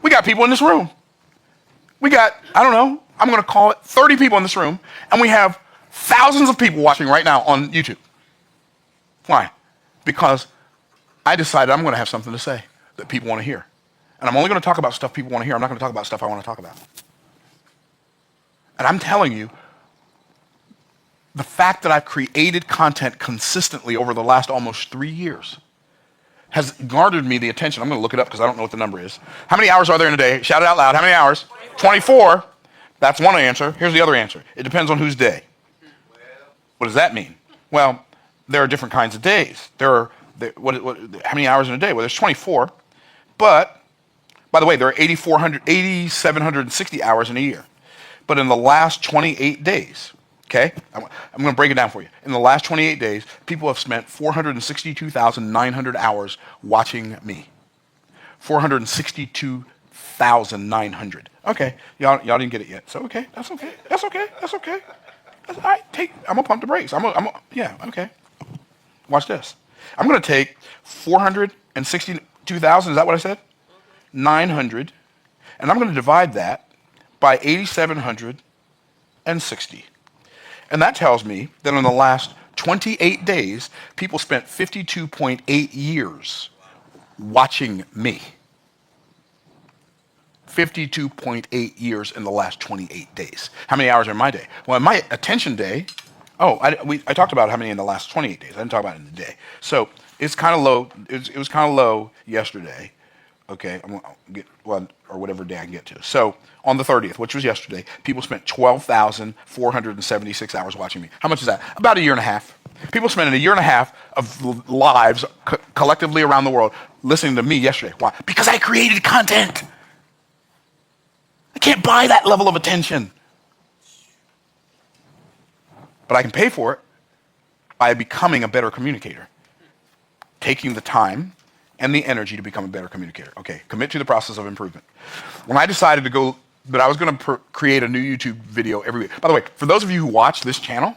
We got people in this room. We got, I don't know, I'm going to call it 30 people in this room, and we have thousands of people watching right now on YouTube. Why? Because I decided I'm going to have something to say that people want to hear. And I'm only going to talk about stuff people want to hear. I'm not going to talk about stuff I want to talk about. And I'm telling you, the fact that I've created content consistently over the last almost 3 years has garnered me the attention. I'm going to look it up because I don't know what the number is. How many hours are there in a day? Shout it out loud. How many hours? 24. That's one answer. Here's the other answer. It depends on whose day. What does that mean? Well, there are different kinds of days. How many hours in a day? Well, there's 24. But, by the way, there are 8,760 hours in a year. But in the last 28 days, okay, I'm going to break it down for you. In the last 28 days, people have spent 462,900 hours watching me. 462,900. Okay, y'all didn't get it yet. So okay, that's okay. That's okay. That's okay. That's, all right, I'm gonna pump the brakes. Yeah, okay. Watch this. I'm gonna take 462,000. Is that what I said? 900, and I'm gonna divide that by 8,760. And that tells me that in the last 28 days, people spent 52.8 years watching me. 52.8 years in the last 28 days. How many hours are in my day? Well, in my attention day, I talked about how many in the last 28 days. I didn't talk about it in the day. So it's kind of low. It was kind of low yesterday. Okay, I'm gonna get one or whatever day I can get to. So on the 30th, which was yesterday, people spent 12,476 hours watching me. How much is that? About a year and a half. People spent a year and a half of lives collectively around the world listening to me yesterday. Why? Because I created content. I can't buy that level of attention. But I can pay for it by becoming a better communicator. Taking the time and the energy to become a better communicator. Okay, commit to the process of improvement. When I decided that I was going to create a new YouTube video every week. By the way, for those of you who watch this channel,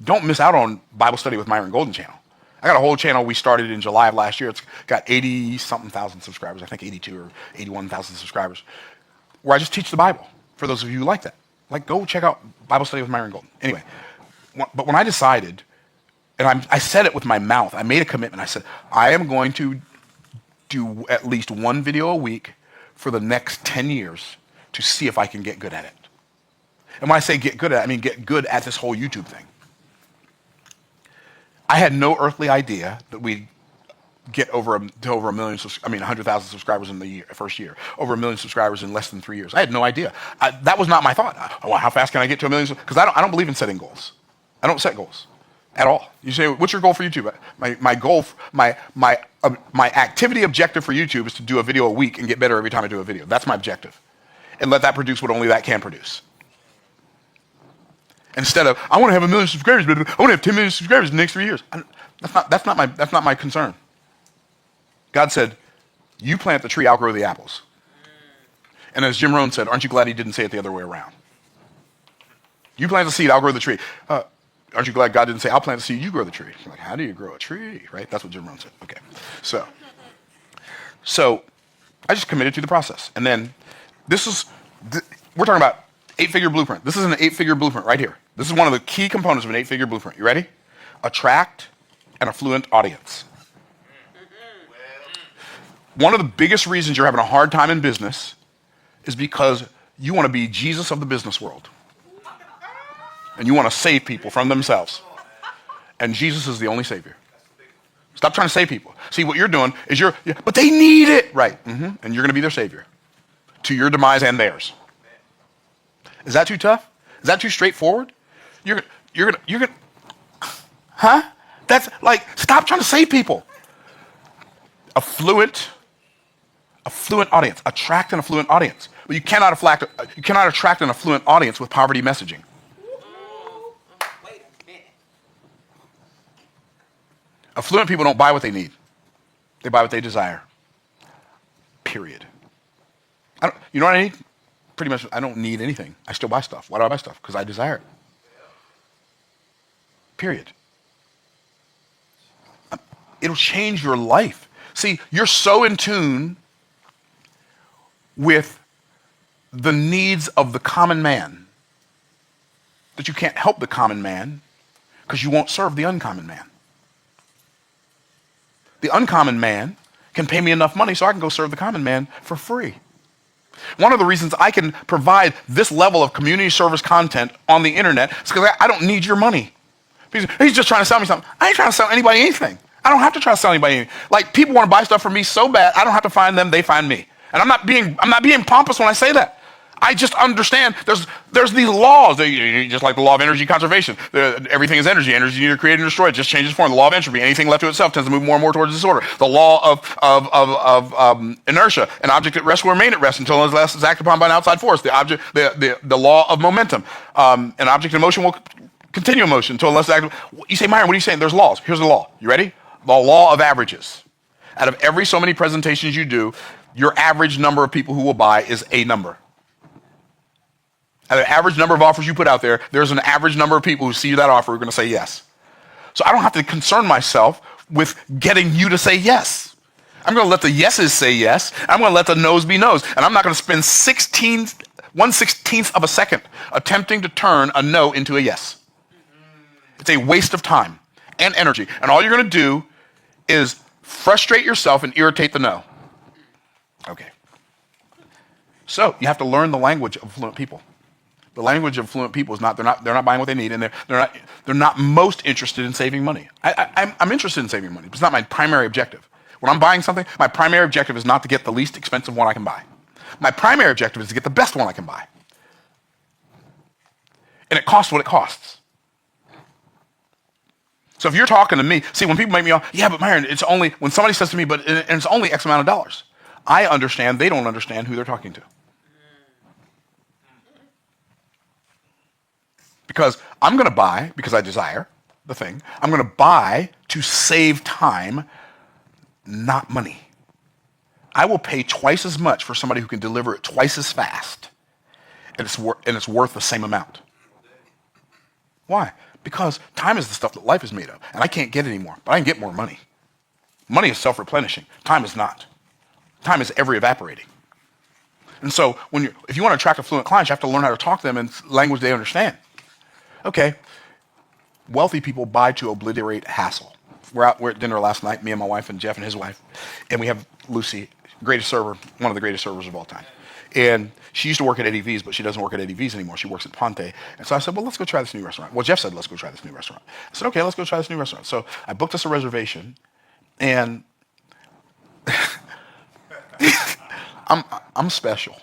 don't miss out on Bible Study with Myron Golden channel. I got a whole channel we started in July of last year. It's got 80-something thousand subscribers. I think 82 or 81,000 subscribers, where I just teach the Bible. For those of you who like that, go check out Bible Study with Myron Golden. Anyway, but when I decided, and I said it with my mouth, I made a commitment. I said, I am going to do at least one video a week for the next 10 years to see if I can get good at it. And when I say get good at it, I mean get good at this whole YouTube thing. I had no earthly idea that we'd get over a million, 100,000 subscribers in the first year, over 1 million subscribers in less than 3 years. I had no idea. That was not my thought. How fast can I get to 1 million? Because I don't believe in setting goals. I don't set goals at all. You say, what's your goal for YouTube? My goal, my activity objective for YouTube is to do a video a week and get better every time I do a video. That's my objective. And let that produce what only that can produce. Instead of, I want to have 1 million subscribers, but I want to have 10 million subscribers in the next 3 years. That's not my concern. God said, you plant the tree, I'll grow the apples. And as Jim Rohn said, aren't you glad he didn't say it the other way around? You plant the seed, I'll grow the tree. Aren't you glad God didn't say, I'll plant the seed, you grow the tree? Like, how do you grow a tree, right? That's what Jim Rohn said. Okay, so I just committed to the process. And then we're talking about 8-figure blueprint. This is an 8-figure blueprint right here. This is one of the key components of an 8-figure blueprint. You ready? Attract an affluent audience. One of the biggest reasons you're having a hard time in business is because you want to be Jesus of the business world. And you want to save people from themselves. And Jesus is the only savior. Stop trying to save people. See, what you're doing is but they need it. Right. And you're going to be their savior. To your demise and theirs. Is that too tough? Is that too straightforward? You're gonna, huh? That's like, stop trying to save people. Affluent audience. Attract an affluent audience. But you cannot attract an affluent audience with poverty messaging. Affluent people don't buy what they need. They buy what they desire. Period. You know what I need? Pretty much, I don't need anything. I still buy stuff. Why do I buy stuff? Because I desire it. Period. It'll change your life. See, you're so in tune with the needs of the common man that you can't help the common man because you won't serve the uncommon man. The uncommon man can pay me enough money so I can go serve the common man for free. One of the reasons I can provide this level of community service content on the internet is because I don't need your money. He's just trying to sell me something. I ain't trying to sell anybody anything. I don't have to try to sell anybody anything. Like, people want to buy stuff from me so bad, I don't have to find them, they find me. And I'm not being pompous when I say that. I just understand there's these laws, just like the law of energy conservation. Everything is energy. Energy is either created or destroyed. It just changes form. The law of entropy. Anything left to itself tends to move more and more towards disorder. The law of inertia. An object at rest will remain at rest until it is acted upon by an outside force. The law of momentum. An object in motion will continue in motion until unless acted. You say, Myron, what are you saying? There's laws. Here's the law. You ready? The law of averages. Out of every so many presentations you do, your average number of people who will buy is a number. The average number of offers you put out there, there's an average number of people who see that offer who are going to say yes. So I don't have to concern myself with getting you to say yes. I'm going to let the yeses say yes. I'm going to let the no's be no's. And I'm not going to spend 1/16th of a second attempting to turn a no into a yes. It's a waste of time and energy. And all you're going to do is frustrate yourself and irritate the no. Okay. So you have to learn the language of affluent people. The language of affluent people is they're not buying what they need, and they're not most interested in saving money. I'm interested in saving money, but it's not my primary objective. When I'm buying something, my primary objective is not to get the least expensive one I can buy. My primary objective is to get the best one I can buy. And it costs what it costs. So if you're talking to me, see, when people make me all, yeah, but Myron, it's only, when somebody says to me, but it's only X amount of dollars, I understand they don't understand who they're talking to. Because I'm going to buy, because I desire the thing, I'm going to buy to save time, not money. I will pay twice as much for somebody who can deliver it twice as fast, and it's worth the same amount. Why? Because time is the stuff that life is made of, and I can't get any more, but I can get more money. Money is self-replenishing. Time is not. Time is ever evaporating. And so if you want to attract affluent clients, you have to learn how to talk to them in language they understand. Okay, wealthy people buy to obliterate hassle. We're at dinner last night, me and my wife and Jeff and his wife, and we have Lucy, greatest server, one of the greatest servers of all time. And she used to work at Eddie V's, but she doesn't work at Eddie V's anymore. She works at Ponte. And so I said, well, let's go try this new restaurant. Well, Jeff said, let's go try this new restaurant. I said, okay, let's go try this new restaurant. So I booked us a reservation, and I'm special.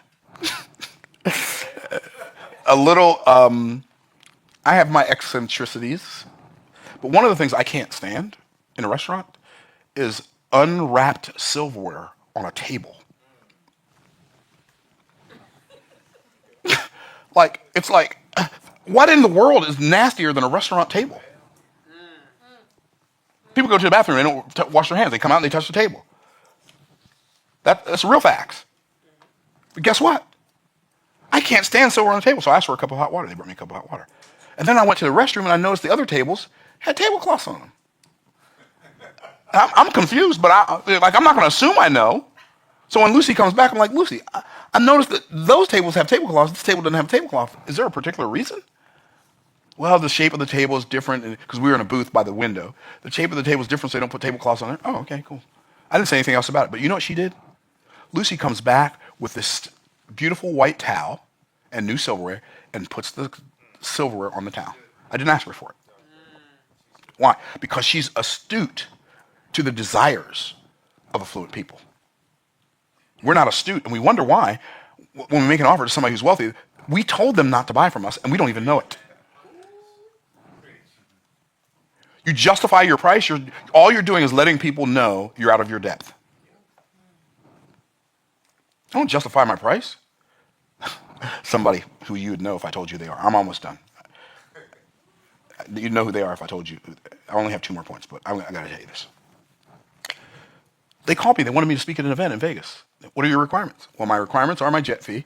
A little, I have my eccentricities, but one of the things I can't stand in a restaurant is unwrapped silverware on a table. It's like, what in the world is nastier than a restaurant table? People go to the bathroom, they don't wash their hands. They come out and they touch the table. That's real facts. But guess what? I can't stand silverware on the table, so I asked for a cup of hot water. They brought me a cup of hot water. And then I went to the restroom and I noticed the other tables had tablecloths on them. I'm confused, but I'm not going to assume I know. So when Lucy comes back, I'm like, Lucy, I noticed that those tables have tablecloths. This table doesn't have a tablecloth. Is there a particular reason? Well, the shape of the table is different because we were in a booth by the window. The shape of the table is different, so they don't put tablecloths on it. Oh, okay, cool. I didn't say anything else about it. But you know what she did? Lucy comes back with this beautiful white towel and new silverware and puts the silverware on the towel. I didn't ask her for it. Why? Because she's astute to the desires of affluent people. We're not astute, and we wonder why. When we make an offer to somebody who's wealthy, we told them not to buy from us, and we don't even know it. You justify your price, all you're doing is letting people know you're out of your depth. I don't justify my price. Somebody who you would know if I told you they are. I'm almost done. You'd know who they are if I told you. I only have 2 more points, but I got to tell you this. They called me. They wanted me to speak at an event in Vegas. What are your requirements? Well, my requirements are my jet fee,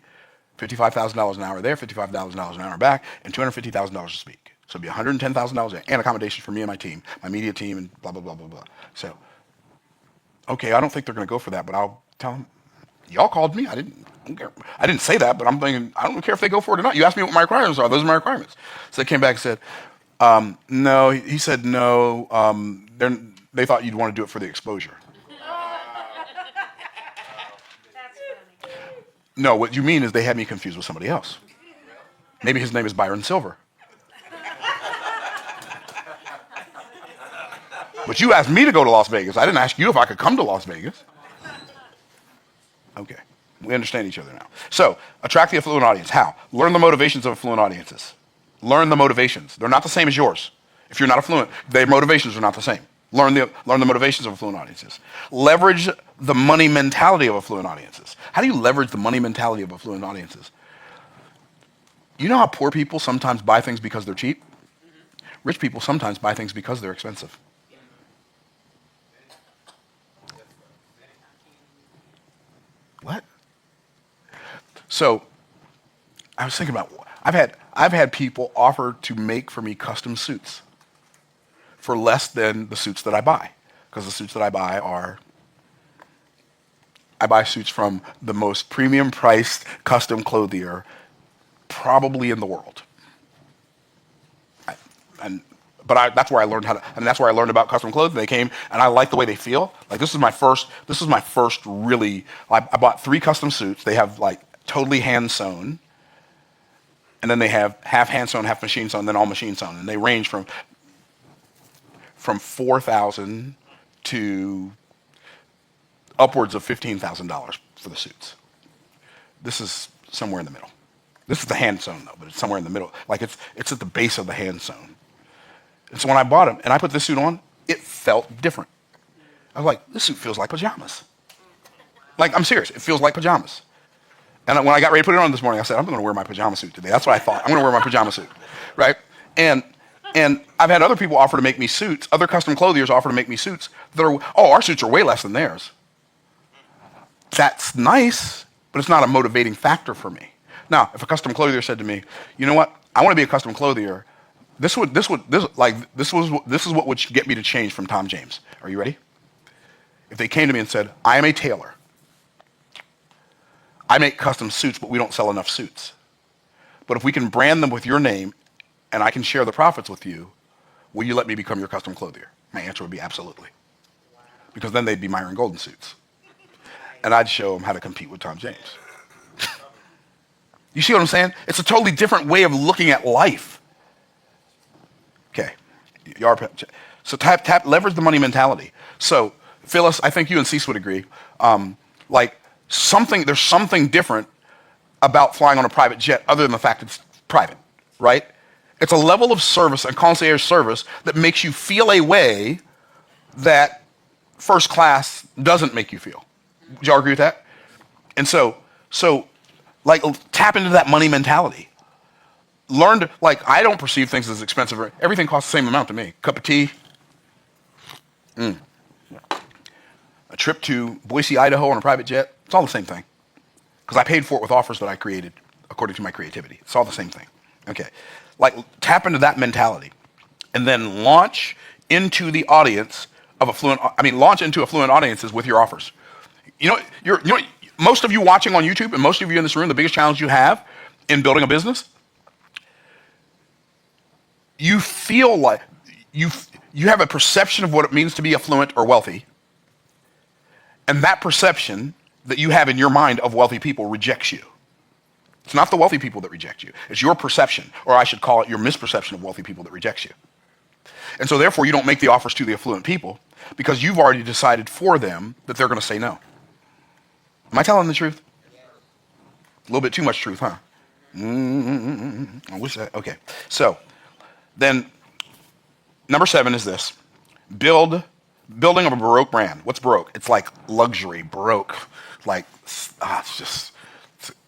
$55,000 an hour there, $55,000 an hour back, and $250,000 to speak. So it'd be $110,000 there, and accommodations for me and my team, my media team, and blah, blah, blah, blah, blah. So, okay, I don't think they're going to go for that, but I'll tell them, y'all called me. I didn't say that, but I'm thinking, I don't care if they go for it or not. You asked me what my requirements are. Those are my requirements. So they came back and said, no. He said, no, they thought you'd want to do it for the exposure. No, what you mean is they had me confused with somebody else. Maybe his name is Byron Silver. But you asked me to go to Las Vegas. I didn't ask you if I could come to Las Vegas. Okay, we understand each other now. So, attract the affluent audience. How? Learn the motivations of affluent audiences. Learn the motivations. They're not the same as yours. If you're not affluent, their motivations are not the same. Learn the motivations of affluent audiences. Leverage the money mentality of affluent audiences. How do you leverage the money mentality of affluent audiences? You know how poor people sometimes buy things because they're cheap? Rich people sometimes buy things because they're expensive. What? So, I was thinking about, I've had people offer to make for me custom suits for less than the suits that I buy. Because the suits that I buy suits from the most premium priced custom clothier probably in the world. That's where I learned that's where I learned about custom clothing. They came and I like the way they feel. Like this is my first really, I bought 3 custom suits. They have like totally hand sewn. And then they have half hand sewn, half machine sewn, then all machine sewn. And they range from $4,000 to upwards of $15,000 for the suits. This is somewhere in the middle. This is the hand sewn though, but it's somewhere in the middle. Like it's at the base of the hand sewn. And so when I bought them and I put this suit on, it felt different. I was like, this suit feels like pajamas. Like, I'm serious, it feels like pajamas. And when I got ready to put it on this morning, I said, I'm going to wear my pajama suit today. That's what I thought. I'm going to wear my pajama suit, right? And I've had other people offer to make me suits, other custom clothiers offer to make me suits that are, oh, our suits are way less than theirs. That's nice, but it's not a motivating factor for me. Now, if a custom clothier said to me, you know what, I want to be a custom clothier, this is what would get me to change from Tom James. Are you ready? If they came to me and said, I am a tailor. I make custom suits, but we don't sell enough suits. But if we can brand them with your name and I can share the profits with you, will you let me become your custom clothier? My answer would be absolutely. Because then they'd be Myron Golden suits. And I'd show them how to compete with Tom James. You see what I'm saying? It's a totally different way of looking at life. Okay. So leverage the money mentality. So Phyllis, I think you and Cease would agree. There's something different about flying on a private jet other than the fact it's private, right? It's a level of service and concierge service that makes you feel a way that first class doesn't make you feel. Would y'all agree with that? And so tap into that money mentality. Learn to, I don't perceive things as expensive. Everything costs the same amount to me. Cup of tea. A trip to Boise, Idaho on a private jet. It's all the same thing. Because I paid for it with offers that I created according to my creativity. It's all the same thing. Okay. Tap into that mentality. And then launch into the audience of launch into affluent audiences with your offers. Most of you watching on YouTube and most of you in this room, the biggest challenge you have in building a business, you feel like you have a perception of what it means to be affluent or wealthy. And that perception that you have in your mind of wealthy people rejects you. It's not the wealthy people that reject you. It's your perception, or I should call it your misperception of wealthy people that rejects you. And so therefore you don't make the offers to the affluent people because you've already decided for them that they're going to say no. Am I telling the truth? A little bit too much truth, huh? I wish that. Okay. So then number 7 is this. Building of a Baroque brand. What's Baroque? It's like luxury, Baroque. It's just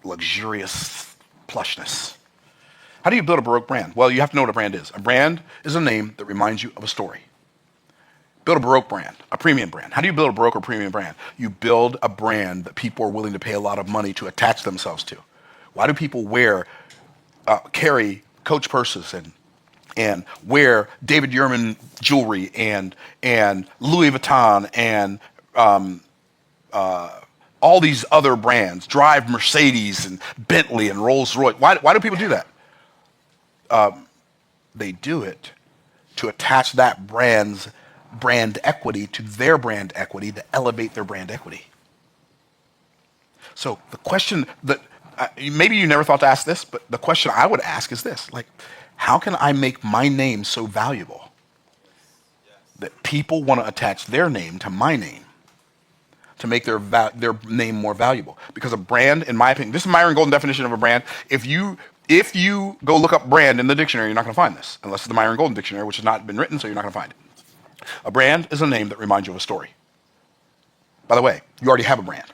luxurious plushness. How do you build a Baroque brand? Well, you have to know what a brand is. A brand is a name that reminds you of a story. Build a Baroque brand, a premium brand. How do you build a Baroque or premium brand? You build a brand that people are willing to pay a lot of money to attach themselves to. Why do people carry Coach purses and wear David Yurman jewelry and Louis Vuitton and all these other brands, drive Mercedes and Bentley and Rolls Royce? Why do people do that? They do it to attach that brand equity to their brand equity, to elevate their brand equity. So the question that, maybe you never thought to ask this, but the question I would ask is this, how can I make my name so valuable that people want to attach their name to my name to make their name more valuable? Because a brand, in my opinion, this is Myron Golden definition of a brand. If you go look up brand in the dictionary, you're not going to find this, unless it's the Myron Golden dictionary, which has not been written, so you're not going to find it. A brand is a name that reminds you of a story. By the way, you already have a brand.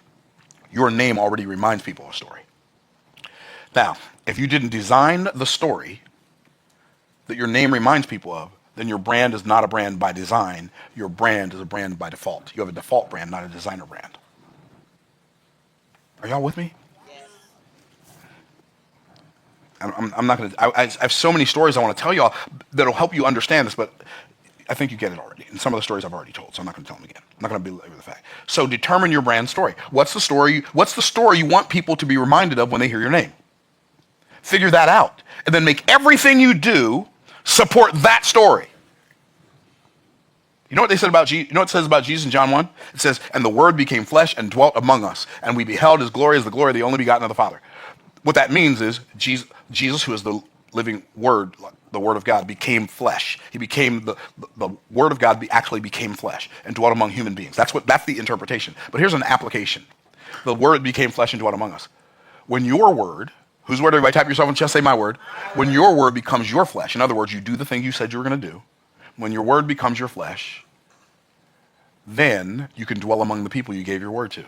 Your name already reminds people of a story. Now, if you didn't design the story that your name reminds people of, then your brand is not a brand by design. Your brand is a brand by default. You have a default brand, not a designer brand. Are y'all with me? Yes. I'm not going to, I have so many stories I want to tell y'all that'll help you understand this, but I think you get it already. And some of the stories I've already told, so I'm not going to tell them again. I'm not going to belabor the fact. So determine your brand story. What's the story you want people to be reminded of when they hear your name? Figure that out. And then make everything you do support that story. You know what they said about Jesus? You know what it says about Jesus in John 1? It says, and the Word became flesh and dwelt among us, and we beheld his glory as the glory of the only begotten of the Father. What that means is Jesus, who is the living word, the word of God, became flesh. He became the word of God actually became flesh and dwelt among human beings. That's the interpretation. But here's an application. The word became flesh and dwelt among us. When your word, whose word? Everybody type yourself on the chest, say my word. When your word becomes your flesh, in other words, you do the thing you said you were going to do. When your word becomes your flesh, then you can dwell among the people you gave your word to.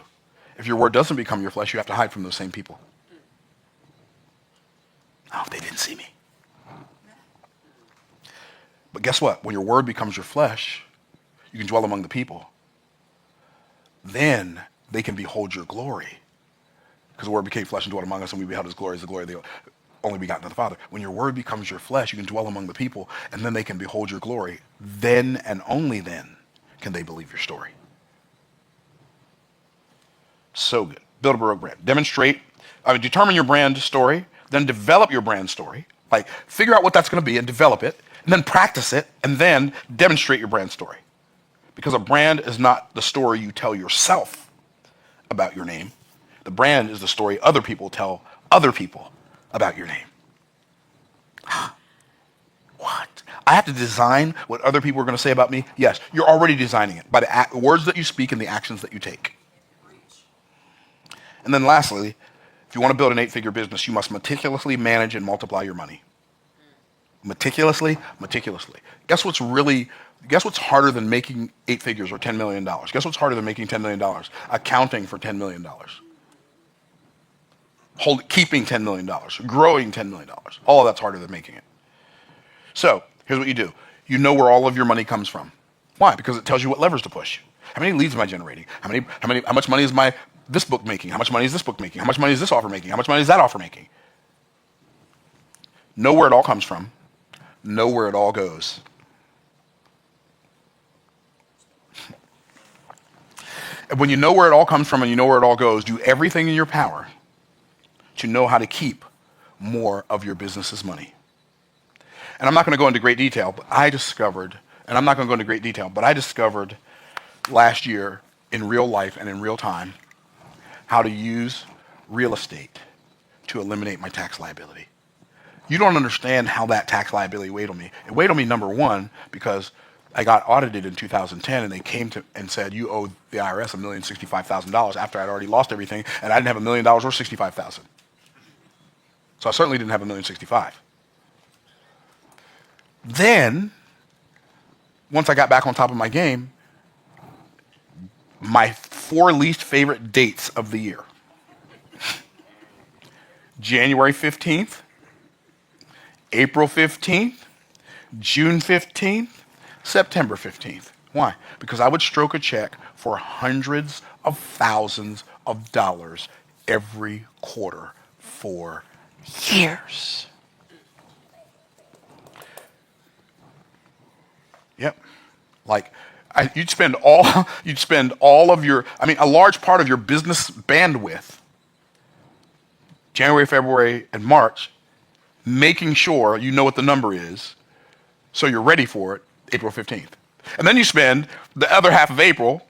If your word doesn't become your flesh, you have to hide from those same people. Oh, they didn't see me. But guess what? When your word becomes your flesh, you can dwell among the people. Then they can behold your glory. Because the word became flesh and dwelt among us, and we beheld his glory as the glory of the only begotten of the Father. When your word becomes your flesh, you can dwell among the people, and then they can behold your glory. Then and only then can they believe your story. So good. Build a Baroque brand. Determine your brand story, then develop your brand story. Like, figure out what that's going to be and develop it, and then practice it, and then demonstrate your brand story. Because a brand is not the story you tell yourself about your name. The brand is the story other people tell other people about your name. What? I have to design what other people are going to say about me? Yes, you're already designing it by the words that you speak and the actions that you take. And then lastly, if you want to build an 8-figure business, you must meticulously manage and multiply your money. Meticulously. Guess what's harder than making 8 figures or $10 million? Guess what's harder than making $10 million? Accounting for $10 million. Keeping $10 million. Growing $10 million. All of that's harder than making it. So here's what you do. You know where all of your money comes from. Why? Because it tells you what levers to push. How many leads am I generating? How much money is this book making? How much money is this book making? How much money is this offer making? How much money is that offer making? Know where it all comes from. Know where it all goes. And when you know where it all comes from and you know where it all goes, do everything in your power to know how to keep more of your business's money. And I'm not going to go into great detail, but I discovered last year in real life and in real time how to use real estate to eliminate my tax liability. You don't understand how that tax liability weighed on me. It weighed on me, number one, because I got audited in 2010, and they came to and said, you owe the IRS $1,065,000 after I'd already lost everything, and I didn't have $1 million or $65,000. So I certainly didn't have $1,065,000. Then, once I got back on top of my game, my 4 least favorite dates of the year. January 15th, April 15th, June 15th, September 15th. Why? Because I would stroke a check for hundreds of thousands of dollars every quarter for years. Yep. You'd spend all of your, a large part of your business bandwidth, January, February, and March, making sure you know what the number is, so you're ready for it, April 15th. And then you spend the other half of April,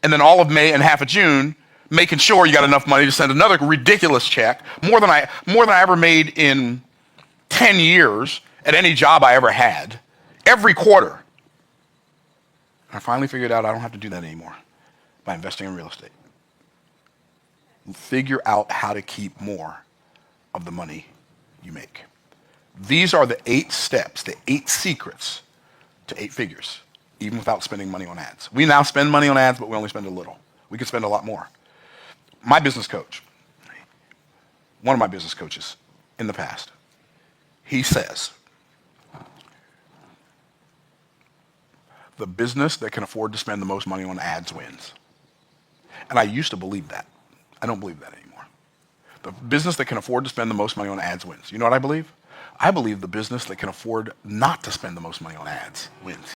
and then all of May and half of June, making sure you got enough money to send another ridiculous check, more than I ever made in 10 years at any job I ever had, every quarter. And I finally figured out I don't have to do that anymore by investing in real estate. Figure out how to keep more of the money you make. These are the 8 steps, the 8 secrets to 8 figures, even without spending money on ads. We now spend money on ads, but we only spend a little. We could spend a lot more. My business coach, one of my business coaches in the past, he says, the business that can afford to spend the most money on ads wins. And I used to believe that. I don't believe that anymore. The business that can afford to spend the most money on ads wins. You know what I believe? I believe the business that can afford not to spend the most money on ads wins.